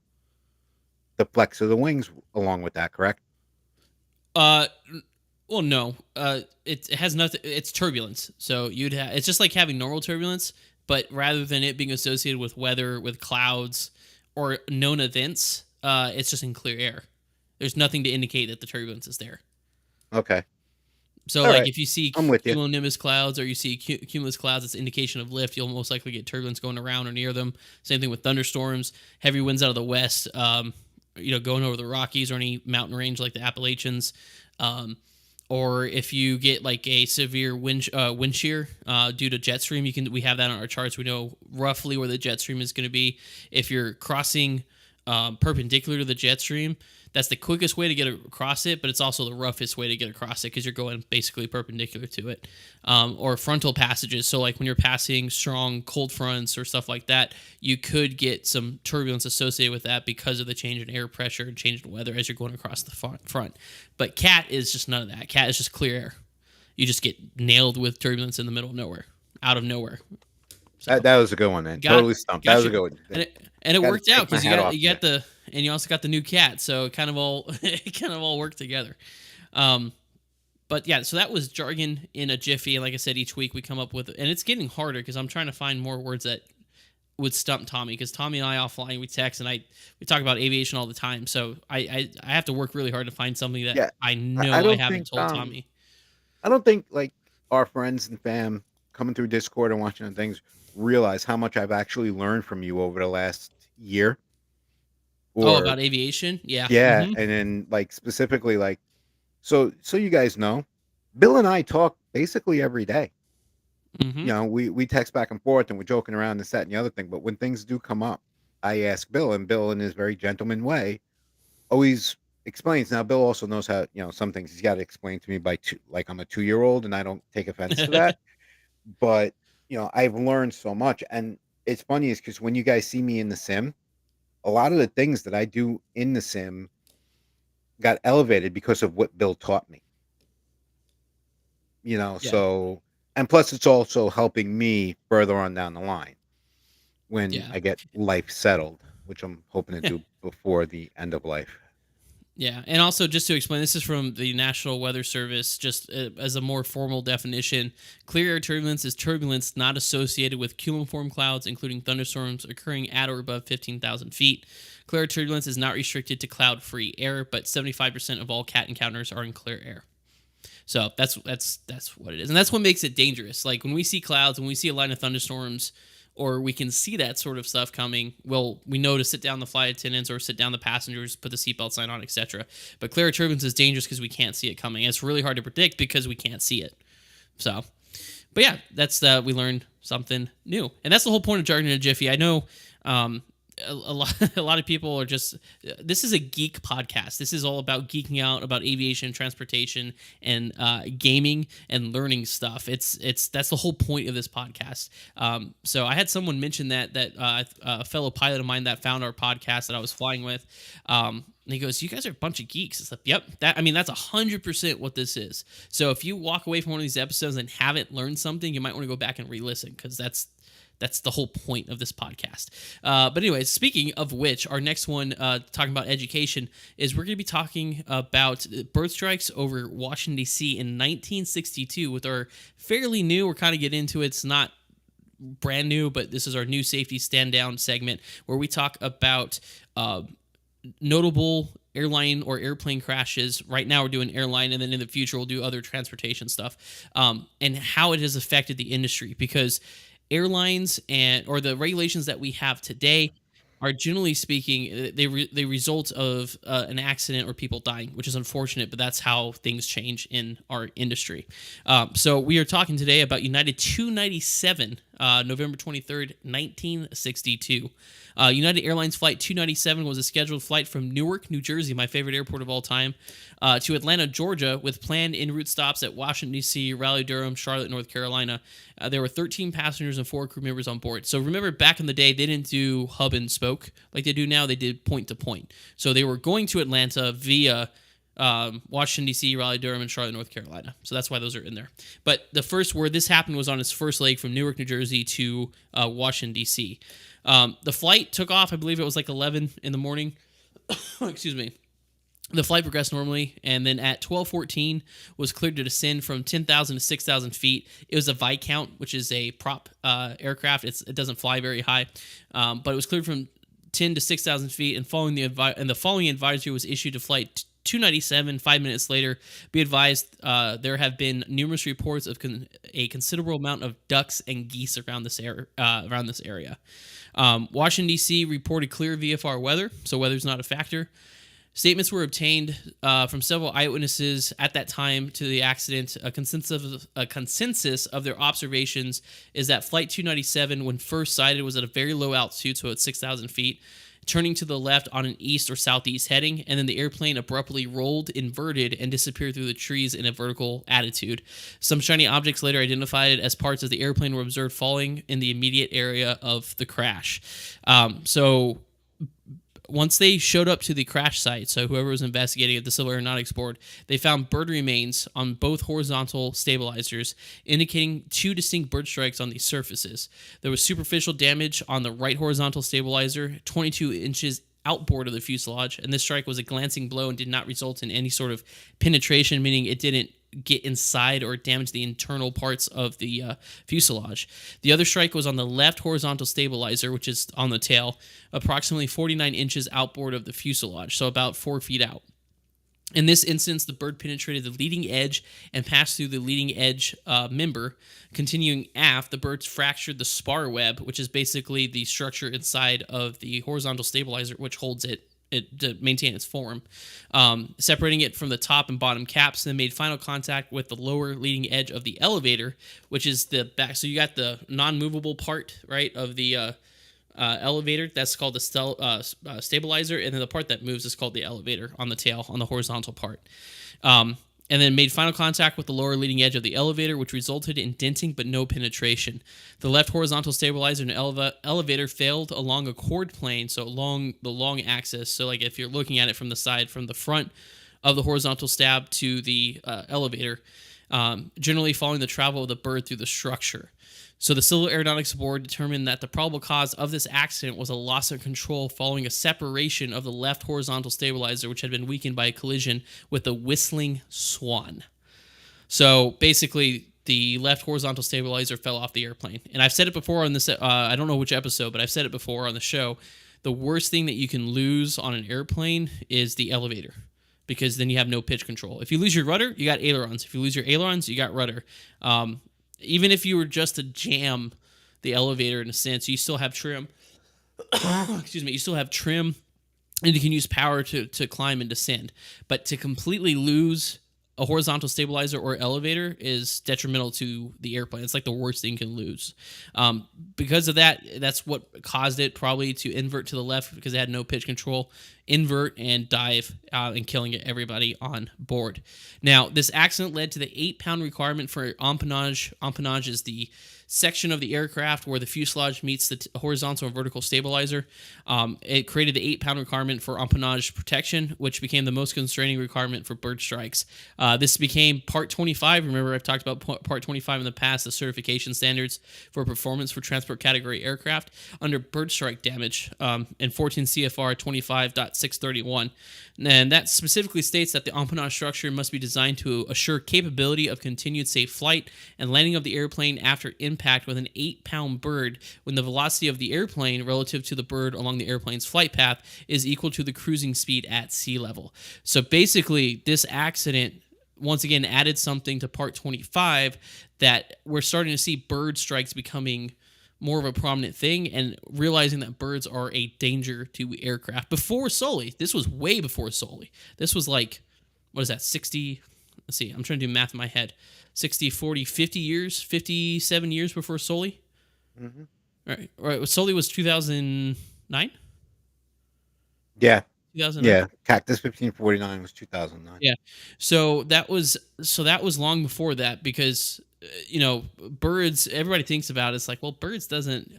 flex of the wings along with that. Correct? Uh, well, no. It has nothing. It's turbulence. So it's just like having normal turbulence, but rather than it being associated with weather, with clouds, or known events, it's just in clear air. There's nothing to indicate that the turbulence is there. Okay. So, All like, right. if you see I'm with you. cumulonimbus clouds or you see cumulus clouds, it's indication of lift. You'll most likely get turbulence going around or near them. Same thing with thunderstorms, heavy winds out of the west. Going over the Rockies or any mountain range like the Appalachians. Um, or if you get like a severe wind shear due to jet stream, we have that on our charts. We know roughly where the jet stream is going to be. If you're crossing perpendicular to the jet stream, that's the quickest way to get across it, but it's also the roughest way to get across it because you're going basically perpendicular to it. Or frontal passages. So, like when you're passing strong cold fronts or stuff like that, you could get some turbulence associated with that because of the change in air pressure and change in weather as you're going across the front. But CAT is just none of that. CAT is just clear air. You just get nailed with turbulence in the middle of nowhere, out of nowhere. So That was a good one, man. got Totally stumped. That got was a you, good one. and it Got to worked out take my because hat off you to you. got the and you also got the new cat, so it kind of all it kind of all worked together. Um, but yeah, so that was jargon in a jiffy, and like I said, each week we come up with, and it's getting harder because I'm trying to find more words that would stump Tommy because Tommy and I offline we text and we talk about aviation all the time, so I have to work really hard to find something that Yeah. I I know I don't haven't think told Tommy. I don't think like our friends and fam coming through Discord and watching things realize how much I've actually learned from you over the last year. Oh, Or about aviation, yeah. yeah, Mm-hmm. and then like specifically like so you guys know, Bill and I talk basically every day. Mm-hmm. We text back and forth and we're joking around this, that, and the other thing. But when things do come up, I ask Bill, and Bill, in his very gentleman way, always explains. Now, Bill also knows how some things he's got to explain to me by two, like I'm a 2 year old, and I don't take offense to that. But I've learned so much, and it's funny is because when you guys see me in the sim, a lot of the things that I do in the sim got elevated because of what Bill taught me. Yeah, So and plus it's also helping me further on down the line when yeah. I get life settled, which I'm hoping to do before the end of life. Yeah, and also just to explain, this is from the National Weather Service, just as a more formal definition. Clear air turbulence is turbulence not associated with cumuliform clouds, including thunderstorms occurring at or above 15,000 feet. Clear air turbulence is not restricted to cloud-free air, but 75% of all CAT encounters are in clear air. So that's what it is, and that's what makes it dangerous. Like when we see clouds, when we see a line of thunderstorms, or we can see that sort of stuff coming, well, we know to sit down the flight attendants or sit down the passengers, put the seatbelt sign on, etc. But clear turbulence is dangerous because we can't see it coming. It's really hard to predict because we can't see it. So, but yeah, that's we learned something new, and that's the whole point of jargon in a jiffy. I know. A lot a lot of people are just this is a geek podcast. This is all about geeking out about aviation, transportation, and gaming and learning stuff. It's that's the whole point of this podcast. So I had someone mention that a fellow pilot of mine that found our podcast that I was flying with. And he goes, "You guys are a bunch of geeks." It's like, "Yep, that's 100% what this is." So if you walk away from one of these episodes and haven't learned something, you might want to go back and re-listen because that's the whole point of this podcast. But anyways, speaking of which, our next one, talking about education, is we're going to be talking about bird strikes over Washington, D.C. in 1962 with our fairly new, we're kind of getting into it. It's not brand new, but this is our new safety stand down segment where we talk about notable airline or airplane crashes. Right now we're doing airline, and then in the future we'll do other transportation stuff, and how it has affected the industry, because airlines or the regulations that we have today are generally speaking they result of an accident or people dying, which is unfortunate, but that's how things change in our industry. So we are talking today about United 297, November 23rd, 1962. United Airlines Flight 297 was a scheduled flight from Newark, New Jersey, my favorite airport of all time, to Atlanta, Georgia, with planned en route stops at Washington, D.C., Raleigh-Durham, Charlotte, North Carolina. There were 13 passengers and 4 crew members on board. So remember, back in the day, they didn't do hub and spoke like they do now. They did point to point. So they were going to Atlanta via Washington, D.C., Raleigh, Durham, and Charlotte, North Carolina. So that's why those are in there. But the first where this happened was on its first leg from Newark, New Jersey to Washington, D.C. The flight took off, I believe it was like 11 in the morning. Excuse me. The flight progressed normally, and then at 12:14 was cleared to descend from 10,000 to 6,000 feet. It was a Viscount, which is a prop aircraft. It doesn't fly very high, but it was cleared from 10 to 6,000 feet, and the following advisory was issued to flight 297. 5 minutes later, be advised there have been numerous reports of a considerable amount of ducks and geese around this area. Washington, D.C. reported clear VFR weather, so weather's not a factor. Statements were obtained from several eyewitnesses at that time to the accident. A consensus of their observations is that Flight 297, when first sighted, was at a very low altitude, so at 6,000 feet, turning to the left on an east or southeast heading, and then the airplane abruptly rolled, inverted, and disappeared through the trees in a vertical attitude. Some shiny objects later identified as parts of the airplane were observed falling in the immediate area of the crash. So once they showed up to the crash site, so whoever was investigating at the Civil Aeronautics Board, they found bird remains on both horizontal stabilizers, indicating 2 distinct bird strikes on these surfaces. There was superficial damage on the right horizontal stabilizer, 22 inches outboard of the fuselage, and this strike was a glancing blow and did not result in any sort of penetration, meaning it didn't get inside or damage the internal parts of the fuselage. The other strike was on the left horizontal stabilizer, which is on the tail, approximately 49 inches outboard of the fuselage, so about 4 feet out. In this instance, the bird penetrated the leading edge and passed through the leading edge member. Continuing aft, the birds fractured the spar web, which is basically the structure inside of the horizontal stabilizer, which holds it to maintain its form, separating it from the top and bottom caps, and then made final contact with the lower leading edge of the elevator, which is the back. So you got the non-movable part, right, of the elevator. That's called the stabilizer, and then the part that moves is called the elevator on the tail, on the horizontal part. And then made final contact with the lower leading edge of the elevator, which resulted in denting but no penetration. The left horizontal stabilizer and elevator failed along a chord plane, so along the long axis. So like if you're looking at it from the side, from the front of the horizontal stab to the elevator, generally following the travel of the bird through the structure. So the Civil Aeronautics Board determined that the probable cause of this accident was a loss of control following a separation of the left horizontal stabilizer, which had been weakened by a collision with the Whistling Swan. So basically, the left horizontal stabilizer fell off the airplane. And I've said it before on this, I don't know which episode, but I've said it before on the show. The worst thing that you can lose on an airplane is the elevator, because then you have no pitch control. If you lose your rudder, you got ailerons. If you lose your ailerons, you got rudder. Even if you were just to jam the elevator in a sense, you still have trim. Excuse me. You still have trim, and you can use power to climb and descend. But to completely lose a horizontal stabilizer or elevator is detrimental to the airplane. It's like the worst thing you can lose. Because of that, that's what caused it probably to invert to the left, because it had no pitch control, invert and dive and killing everybody on board. Now, this accident led to the 8-pound requirement for empennage. Empennage is the section of the aircraft where the fuselage meets the horizontal and vertical stabilizer. It created the 8-pound requirement for empennage protection, which became the most constraining requirement for bird strikes. This became Part 25. Remember, I've talked about Part 25 in the past, the certification standards for performance for transport category aircraft under bird strike damage in 14 CFR 25.631. And that specifically states that the empennage structure must be designed to assure capability of continued safe flight and landing of the airplane after impact with an 8-pound bird when the velocity of the airplane relative to the bird along the airplane's flight path is equal to the cruising speed at sea level. So basically, this accident once again added something to Part 25 that we're starting to see bird strikes becoming more of a prominent thing, and realizing that birds are a danger to aircraft before Sully. This was way before Sully. This was like, what is that, 60? Let's see, I'm trying to do math in my head. 60, 40, 50 years, 57 years before Sully. Hmm. All right. All right. Sully was 2009? Yeah, 2009? yeah. Cactus 1549 was 2009. Yeah. So that was long before that because birds. Everybody thinks about it's like, well, birds doesn't.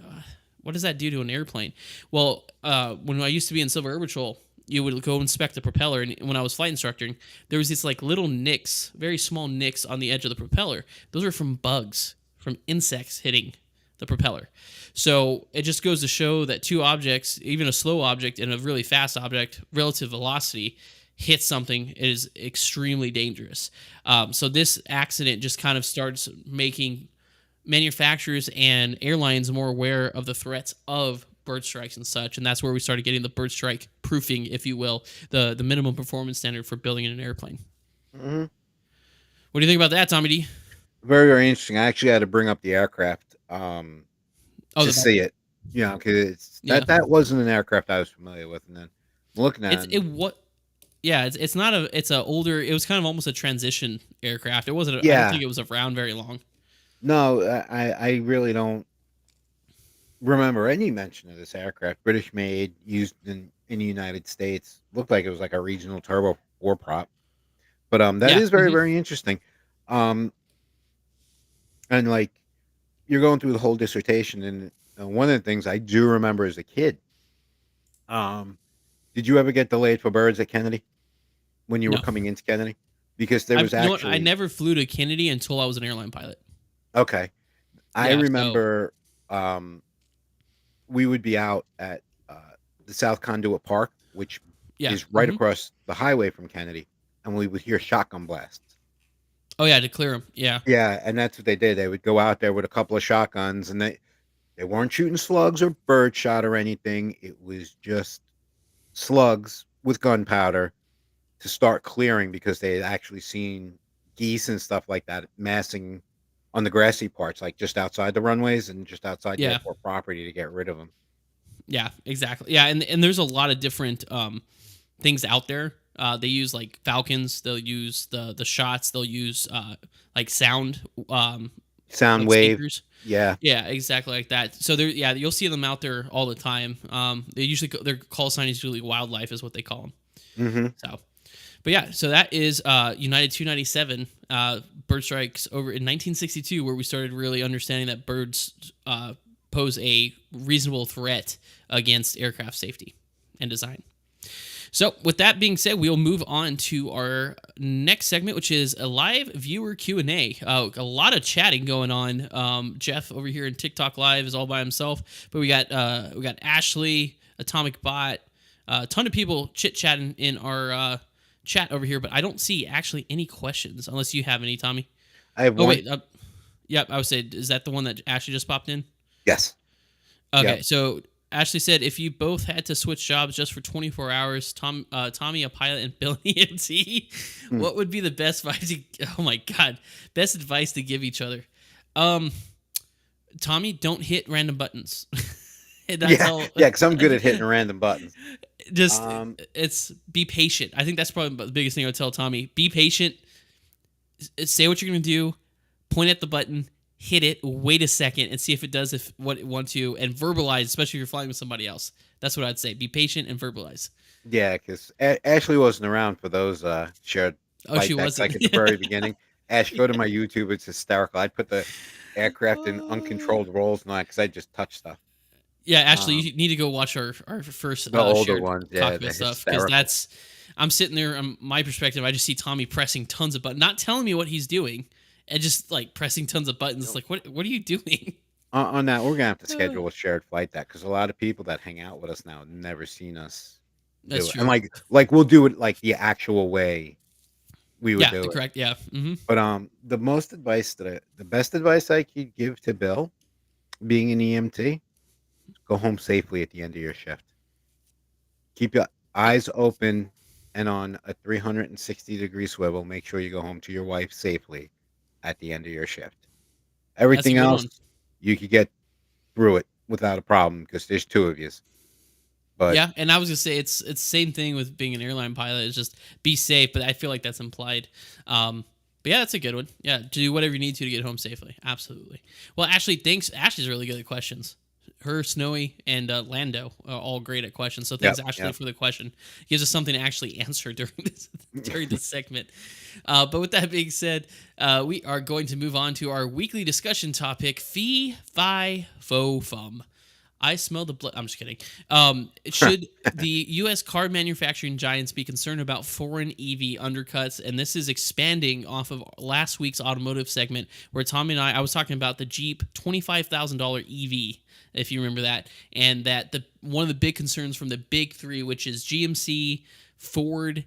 What does that do to an airplane? Well, when I used to be in Silver Air Patrol, you would go inspect the propeller, and when I was flight instructing, there was these like little nicks, very small nicks on the edge of the propeller. Those are from bugs, from insects hitting the propeller. So it just goes to show that two objects, even a slow object and a really fast object, relative velocity, hits something, it is extremely dangerous. So this accident just kind of starts making manufacturers and airlines more aware of the threats of bird strikes and such, and that's where we started getting the bird strike proofing, if you will, the minimum performance standard for building an airplane. Hmm. What do you think about that, Tommy D? Very, very interesting. I actually had to bring up the aircraft Oh, to see it. Because yeah, that wasn't an aircraft I was familiar with, and then looking at it's it, it what yeah, it's not a it's a older. It was kind of almost a transition aircraft. It wasn't. I don't yeah, think it was around very long. no, I really don't remember any mention of this aircraft. British made, used in the United States. Looked like it was like a regional turbo four prop. But that Yeah. is very, very interesting. Um, and like you're going through the whole dissertation, and one of the things I do remember as a kid, um, did you ever get delayed for birds at Kennedy when you were No. coming into Kennedy? Because there I was You know what? I actually never flew to Kennedy until I was an airline pilot. okay. I Yeah. So remember um, we would be out at the South Conduit Park, which yeah. is right across the highway from Kennedy, and we would hear shotgun blasts. Oh yeah, to clear them. Yeah. Yeah, and that's what they did. They would go out there with a couple of shotguns, and they weren't shooting slugs or bird shot or anything. It was just slugs with gunpowder to start clearing because they had actually seen geese and stuff like that massing on the grassy parts, like just outside the runways and just outside the Yeah. airport property to get rid of them. Yeah. Exactly. Yeah. And there's a lot of different things out there. They use like Falcons. They'll use the shots. They'll use like sound Sound like wave. speakers. Yeah. Yeah, exactly like that. So yeah, you'll see them out there all the time. They usually their call sign is usually wildlife is what they call them. Hmm. So, but yeah, so that is United 297 bird strikes over in 1962, where we started really understanding that birds pose a reasonable threat against aircraft safety and design. So, with that being said, we'll move on to our next segment, which is a live viewer Q&A. A lot of chatting going on. Jeff over here in TikTok Live is all by himself, but we got Ashley, Atomic Bot, a ton of people chit chatting in our chat over here, but I don't see actually any questions unless you have any, Tommy. I have Oh one. wait, yep, I would say, is that the one that Ashley just popped in? Yes. Okay, Yep. so Ashley said, if you both had to switch jobs just for 24 hours, Tommy a pilot and Bill an EMT, Hmm. what would be the best advice? Oh my God, best advice to give each other. Um, Tommy, don't hit random buttons. That's Yeah. all. Yeah. Because I'm good at hitting random buttons. Just Um. it's be patient. I think that's probably the biggest thing I would tell Tommy. Be patient. Say what you're gonna do. Point at the button. Hit it. Wait a second and see if it does if what it wants to, and verbalize. Especially if you're flying with somebody else. That's what I'd say. Be patient and verbalize. Yeah. Because Ashley wasn't around for those shared Oh, she flight decks wasn't. like at the very beginning. Ash, go to my YouTube. It's hysterical. I'd put the aircraft in uncontrolled rolls now because I just touch stuff. Yeah, actually, Um. you need to go watch our first The older shared ones, yeah, cockpit they're stuff, because hysterical. that's I'm sitting there. My perspective, I just see Tommy pressing tons of buttons, not telling me what he's doing, and just like pressing tons of buttons. It's like, what are you doing? On that, we're gonna have to Uh, schedule a shared flight deck because a lot of people that hang out with us now have never seen us do That's it, and true. like we'll do it like the actual way we would Yeah, the do it. correct. Yeah. But the best advice I could give to Bill, being an EMT, go home safely at the end of your shift. Keep your Yeah, eyes open and on a 360-degree swivel. Make sure you go home to your wife safely at the end of your shift. that's a Everything good else one. you could get through it without a problem because there's two of you. But Yeah, and I was gonna say it's the same thing with being an airline pilot. It's just be safe, but I feel like that's implied. But yeah, that's a good one. Yeah, do whatever you need to get home safely. Absolutely. Well, Ashley, thanks. Ashley's really good at questions. Her, Snowy, and Lando are all great at questions. So thanks, yep, Ashley, yep. for the question. Gives us something to actually answer during this segment. But with that being said, we are going to move on to our weekly discussion topic: Fee-Fi-Fo-Fum. I smell the blood. I'm just kidding. Should the U.S. car manufacturing giants be concerned about foreign EV undercuts? And this is expanding off of last week's automotive segment where Tommy and I was talking about the Jeep $25,000 EV, if you remember that, and that the one of the big concerns from the big three, which is GMC, Ford.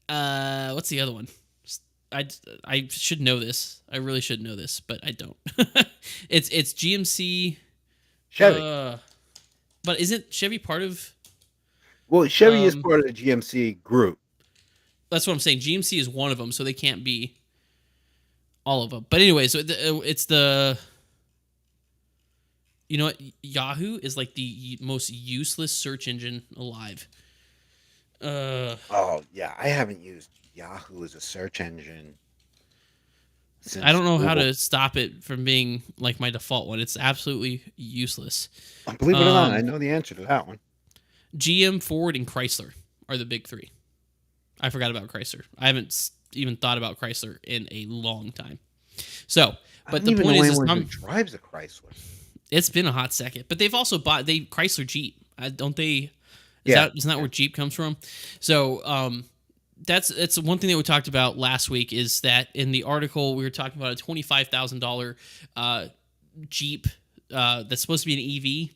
What's the other one? I should know this. I really should know this, but I don't. It's GMC. Chevy. But isn't Chevy part of? Well, Chevy is part of the GMC group. That's what I'm saying. GMC is one of them, so they can't be all of them. But anyway, so it's the. You know what? Yahoo is like the most useless search engine alive. Oh yeah, I haven't used Yahoo as a search engine since I don't know how Google. to stop it from being like my default one. It's absolutely useless. Believe it or not, I know the answer to that one. GM, Ford, and Chrysler are the big three. I forgot about Chrysler. I haven't even thought about Chrysler in a long time. So, but the point is, who drives a Chrysler. It's been a hot second, but they've also bought Chrysler Jeep, don't they? Isn't that where Jeep comes from? So, that's one thing that we talked about last week is that in the article we were talking about a $25,000 Jeep that's supposed to be an EV.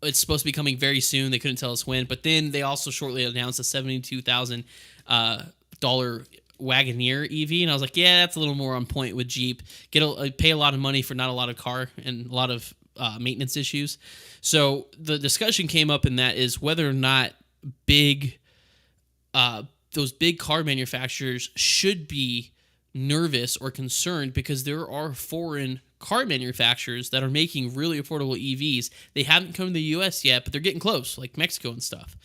It's supposed to be coming very soon. They couldn't tell us when, but then they also shortly announced a $72,000 Wagoneer EV, and I was like, yeah, that's a little more on point with Jeep. Pay a lot of money for not a lot of car and a lot of maintenance issues. So the discussion came up in that is whether or not those big car manufacturers should be nervous or concerned because there are foreign car manufacturers that are making really affordable EVs. They haven't come to the US yet, but they're getting close, like Mexico and stuff.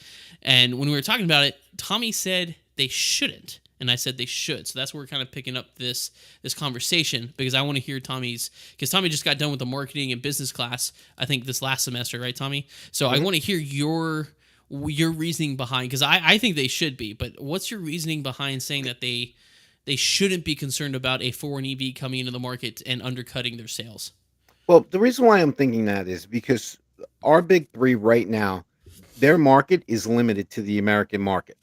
And when we were talking about it, Tommy said they shouldn't, and I said they should. So that's where we're kind of picking up this conversation because I want to hear because Tommy just got done with the marketing and business class, I think this last semester, right, Tommy? So I want to hear your reasoning behind, because I think they should be, but what's your reasoning behind saying that they shouldn't be concerned about a foreign EV coming into the market and undercutting their sales? Well, the reason why I'm thinking that is because our big three right now, their market is limited to the American market.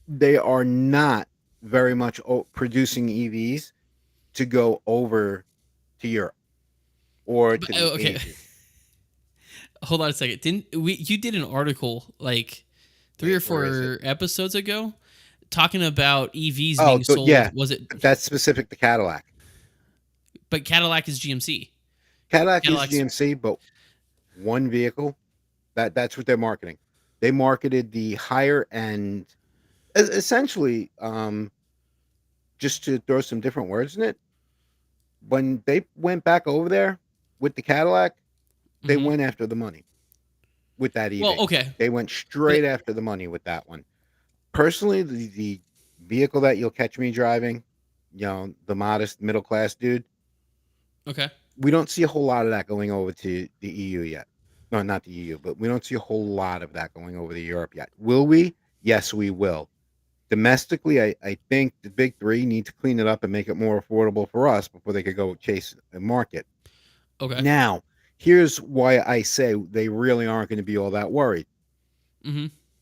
They are not very much producing EVs to go over to Europe or to the Asia. Hold on a second. You did an article like 3 or 4 episodes ago talking about EVs being sold? Yeah, was it? That's specific to Cadillac. But Cadillac is GMC. Cadillac is GMC, but one vehicle. That's what they're marketing. They marketed the higher end, essentially, just to throw some different words in it. When they went back over there with the Cadillac, they went after the money with that EV. Well, okay. They went straight after the money with that one. Personally, the vehicle that you'll catch me driving, the modest middle class dude. Okay. We don't see a whole lot of that going over to the EU yet. No, not the EU, but we don't see a whole lot of that going over to Europe yet. Will we? Yes, we will. Domestically, I think the big three need to clean it up and make it more affordable for us before they could go chase the market. Okay. Now, here's why I say they really aren't going to be all that worried.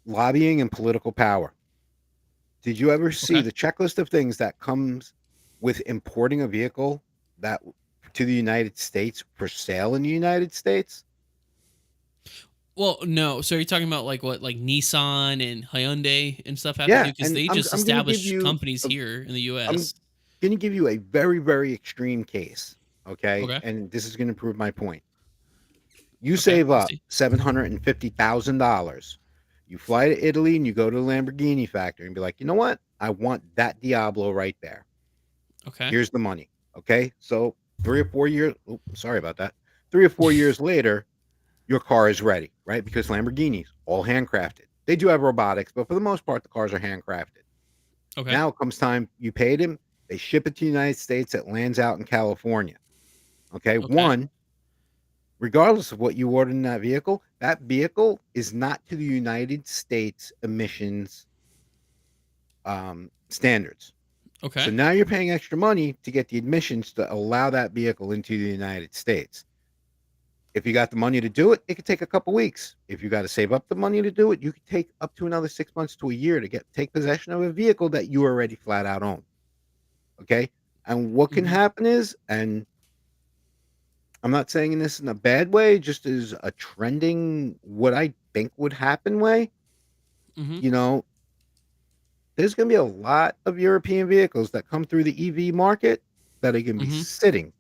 Lobbying and political power. Did you ever see the checklist of things that comes with importing a vehicle that to the United States for sale in the United States? Well, no. So you're talking about like what, like Nissan and Hyundai and stuff have to do, because they just established companies here in the US. I'm going to give you a very, very extreme case, okay? And this is going to prove my point. You save up $750,000. You fly to Italy and you go to the Lamborghini factory and be like, you know what? I want that Diablo right there. Okay. Here's the money. Okay. So 3 or 4 years. Oh, sorry about that. 3 or 4 years later, your car is ready, right? Because Lamborghinis all handcrafted. They do have robotics, but for the most part, the cars are handcrafted. Okay. Now it comes time you paid him. They ship it to the United States. It lands out in California. Okay, Okay. one, regardless of what you ordered in that vehicle is not to the United States emissions standards. So Okay. now you're paying extra money to get the admissions to allow that vehicle into the United States. If you got the money to do it, it could take a couple weeks. If you got to save up the money to do it, you could take up to another 6 months to a year to take possession of a vehicle that you already flat out own. Okay. And what can Mm-hmm. happen is, and I'm not saying this in a bad way, just as a trending, what I think would happen way, Mm-hmm. you know, there's going to be a lot of European vehicles that come through the EV market that are going to be Mm-hmm. sitting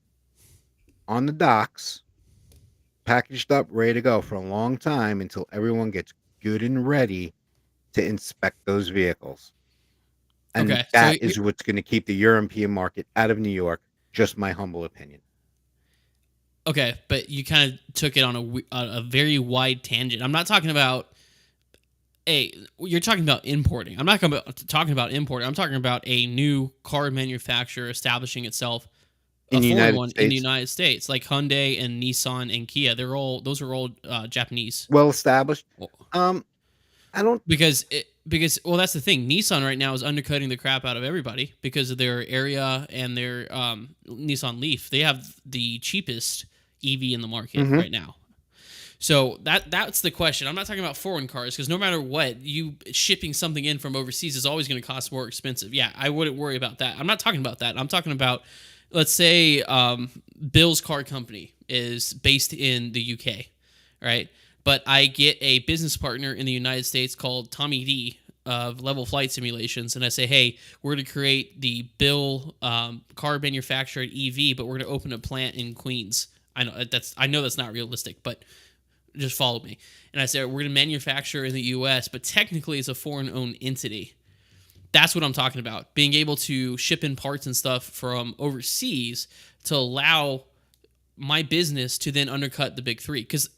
on the docks, packaged up, ready to go for a long time until everyone gets good and ready to inspect those vehicles. And Okay. So that is what's going to keep the European market out of New York. Just my humble opinion. okay, but you kind of took it on a very wide tangent. I'm not talking about you're talking about importing. I'm not talking about importing. I'm talking about a new car manufacturer establishing itself, In a the foreign United one in the States, United States, like Hyundai and Nissan and Kia. Those are all Japanese. well established. Well, Um, I don't. because well, that's the thing. Nissan right now is undercutting the crap out of everybody because of their area and their Nissan Leaf. They have the cheapest EV in the market Mhm. right now. So that's the question. I'm not talking about foreign cars because no matter what, you shipping something in from overseas is always going to cost more expensive. Yeah, I wouldn't worry about that. I'm not talking about that. I'm talking about, let's say, Bill's car company is based in the UK, right? But I get a business partner in the United States called Tommy D of Level Flight Simulations, and I say, hey, we're going to create the Bill car manufactured EV, but we're going to open a plant in Queens. I know that's not realistic, but just follow me. And I said, we're going to manufacture in the US, but technically it's a foreign owned entity. That's what I'm talking about. Being able to ship in parts and stuff from overseas to allow my business to then undercut the big three. Because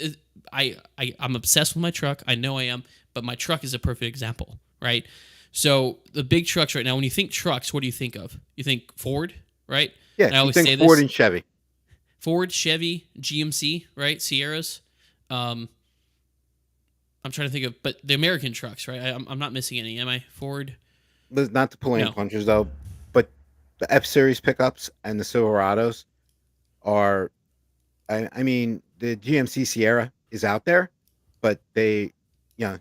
I'm obsessed with my truck. I know I am, but my truck is a perfect example, right? So the big trucks right now, when you think trucks, what do you think of? You think Ford, right? And I Yes, you always think say Ford this: and Chevy. Ford, Chevy, GMC, right? Sierras. Um, I'm trying to think of, but the American trucks, right? I'm not missing any, am I? Ford? Not to pull in No. punches though, but the F Series pickups and the Silverados are. I mean, the GMC Sierra is out there, but you know,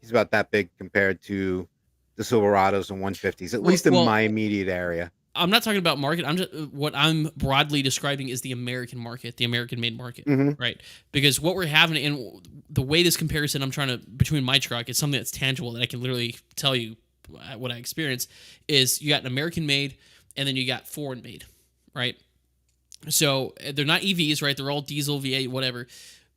he's about that big compared to the Silverados and 150s, at Well, least in well, my immediate area. I'm not talking about market. I'm just what I'm broadly describing is the American market, the American made market, Hmm. right? Because what we're having, and the way this comparison I'm trying to between my truck is something that's tangible that I can literally tell you what I experienced is you got an American made and then you got foreign made, right? So they're not EVs, right? They're all diesel, V8, whatever.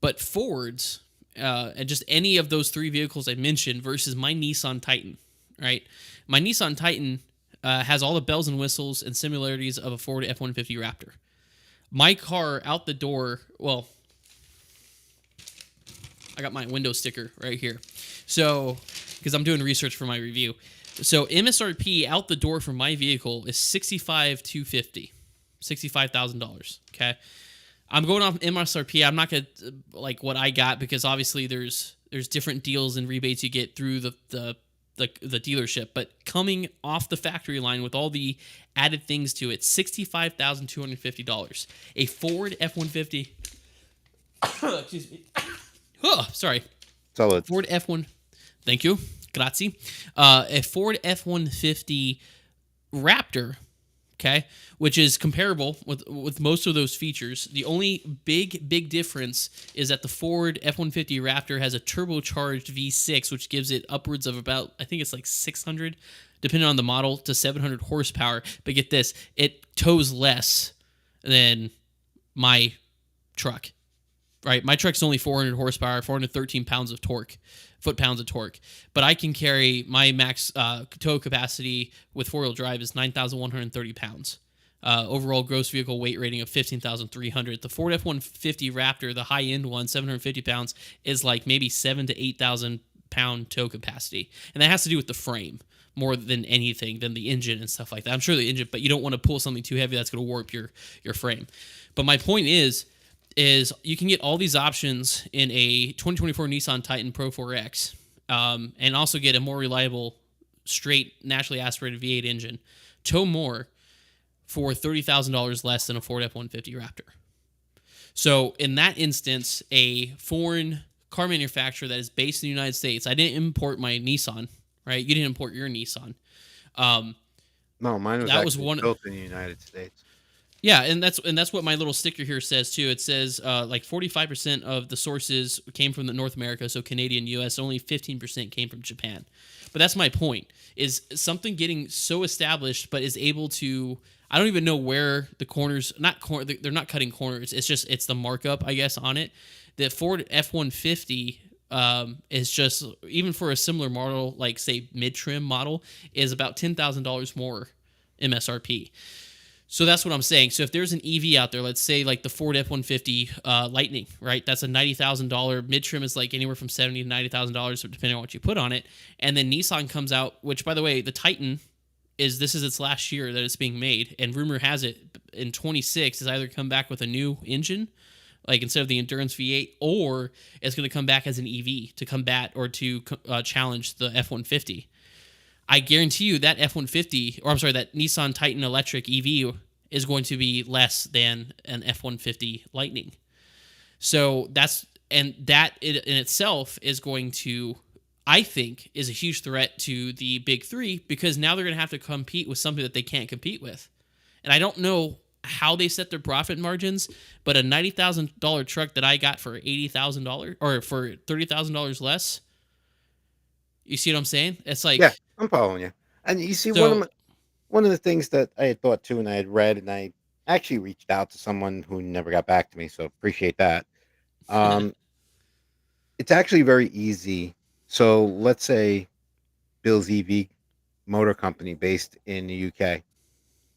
But Fords, and just any of those three vehicles I mentioned versus my Nissan Titan, right? My Nissan Titan has all the bells and whistles and similarities of a Ford F-150 Raptor. My car out the door, well, I got my window sticker right here. So, because I'm doing research for my review. So MSRP out the door for my vehicle is $65,250. Okay. I'm going off MSRP. I'm not gonna like what I got because obviously there's different deals and rebates you get through the dealership. But coming off the factory line with all the added things to it, $65,250. A Ford F-150. Excuse me. Oh, sorry. So it's Ford F1. Thank you. Grazie. A Ford F-150 Raptor, okay, which is comparable with most of those features. The only big difference is that the Ford F-150 Raptor has a turbocharged V6, which gives it upwards of about, I think it's like 600, depending on the model, to 700 horsepower. But get this, it tows less than my truck. Right, my truck's only 400 horsepower, 413 pounds of torque, foot-pounds of torque. But I can carry my max tow capacity with four-wheel drive is 9,130 pounds. overall gross vehicle weight rating of 15,300. The Ford F-150 Raptor, the high end one, 750 pounds, is like maybe 7 to 8,000 pound tow capacity, and that has to do with the frame more than anything than the engine and stuff like that. I'm sure the engine, but you don't want to pull something too heavy that's going to warp your frame. But my point is you can get all these options in a 2024 Nissan Titan Pro 4X, and also get a more reliable, straight, naturally aspirated V8 engine, tow more for $30,000 less than a Ford F-150 Raptor. So in that instance, a foreign car manufacturer that is based in the United States, I didn't import my Nissan, right? You didn't import your Nissan. No, mine was That was actually one. built in the United States. Yeah, and that's what my little sticker here says too. It says like 45% of the sources came from the North America, so Canadian, US. Only 15% came from Japan. But that's my point: is something getting so established, but is able to. I don't even know where the corners. They're not cutting corners. It's the markup, I guess, on it. The Ford F-150 is just, even for a similar model, like say mid trim model, is about $10,000 more MSRP. So that's what I'm saying. So if there's an EV out there, let's say like the Ford F-150 Lightning, right? That's a $90,000. Mid trim is like anywhere from $70,000 to $90,000, depending on what you put on it. And then Nissan comes out, which, by the way, the Titan this is its last year that it's being made, and rumor has it in 26 is either come back with a new engine, like instead of the Endurance V8, or it's going to come back as an EV to combat or to challenge the F-150. I guarantee you that F-150, or I'm sorry, that Nissan Titan electric EV is going to be less than an F-150 Lightning. So that in itself is going to, I think, is a huge threat to the big three, because now they're going to have to compete with something that they can't compete with. And I don't know how they set their profit margins, but a $90,000 truck that I got for $80,000 or for $30,000 less, you see what I'm saying? It's like, Yeah, I'm following you. And you see, so, one of the things that I had thought too, and I had read, and I actually reached out to someone who never got back to me, so appreciate that. Um, it's actually very easy. So let's say Bill's EV motor company based in the UK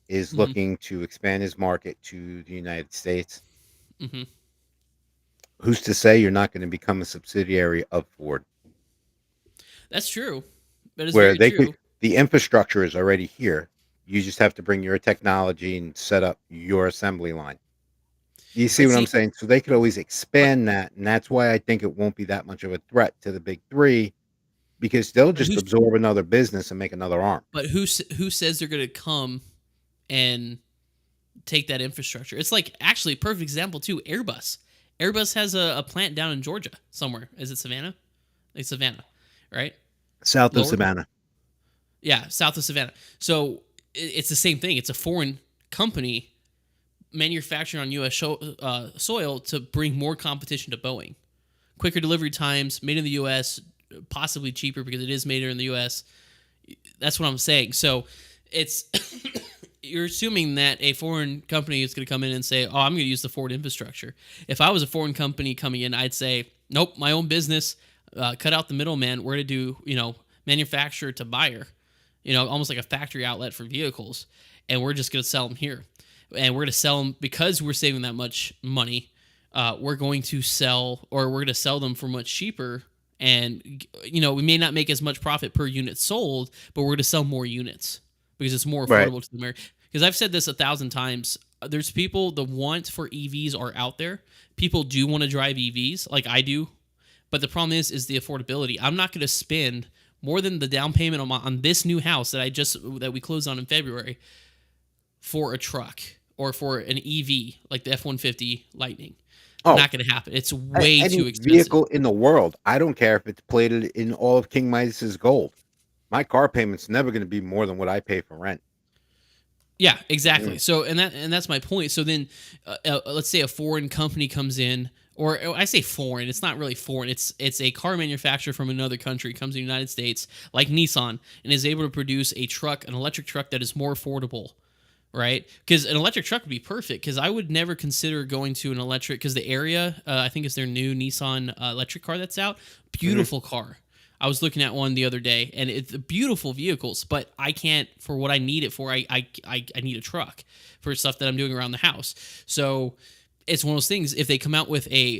is mhm, looking to expand his market to the United States. mhm. Who's to say you're not going to become a subsidiary of Ford, That's true. That is where very they could, true. the infrastructure is already here. You just have to bring your technology and set up your assembly line. You see But what I'm see, saying? So they could always but expand that, and that's why I think it won't be that much of a threat to the big three, because they'll but just absorb another business and make another arm. who says they're going to come and take that infrastructure? It's like, actually, perfect example too. Airbus. Airbus has a plant down in Georgia somewhere. Is it Savannah? Like Savannah, right? South of Lower. Savannah. Yeah, south of Savannah. So it's the same thing. It's a foreign company manufacturing on U.S. Soil to bring more competition to Boeing. Quicker delivery times, made in the U.S., possibly cheaper because it is made here in the U.S. That's what I'm saying. So it's you're assuming that a foreign company is going to come in and say, "Oh, I'm going to use the Ford infrastructure." If I was a foreign company coming in, I'd say, "Nope, my own business. Cut out the middleman. We're to do, manufacturer to buyer, almost like a factory outlet for vehicles, and we're just going to sell them here, and we're going to sell them because we're saving that much money. We're going to sell, or we're going to sell them for much cheaper." And we may not make as much profit per unit sold, but we're going to sell more units because it's more Right. affordable to the American. Because I've said this 1,000 times. There's people, the want for EVs are out there. People do want to drive EVs, like I do, but the problem is the affordability. I'm not going to spend more than the down payment on this new house that we closed on in February for a truck or for an EV like the F-150 Lightning. Oh, Not going to happen. It's way any too expensive. vehicle in the world. I don't care if it's plated in all of King Midas's gold. My car payment's never going to be more than what I pay for rent. Yeah, exactly. Mm. So, and that's my point. So then, let's say a foreign company comes in, or I say foreign. It's not really foreign. It's a car manufacturer from another country comes to the United States, like Nissan, and is able to produce an electric truck that is more affordable, right? Because an electric truck would be perfect. Because I would never consider going to an electric. Because the area, I think, is their new Nissan electric car that's out. Mhm. Beautiful car. I was looking at one the other day, and it's beautiful vehicles, but I can't, for what I need it for. I need a truck for stuff that I'm doing around the house. So it's one of those things. If they come out with a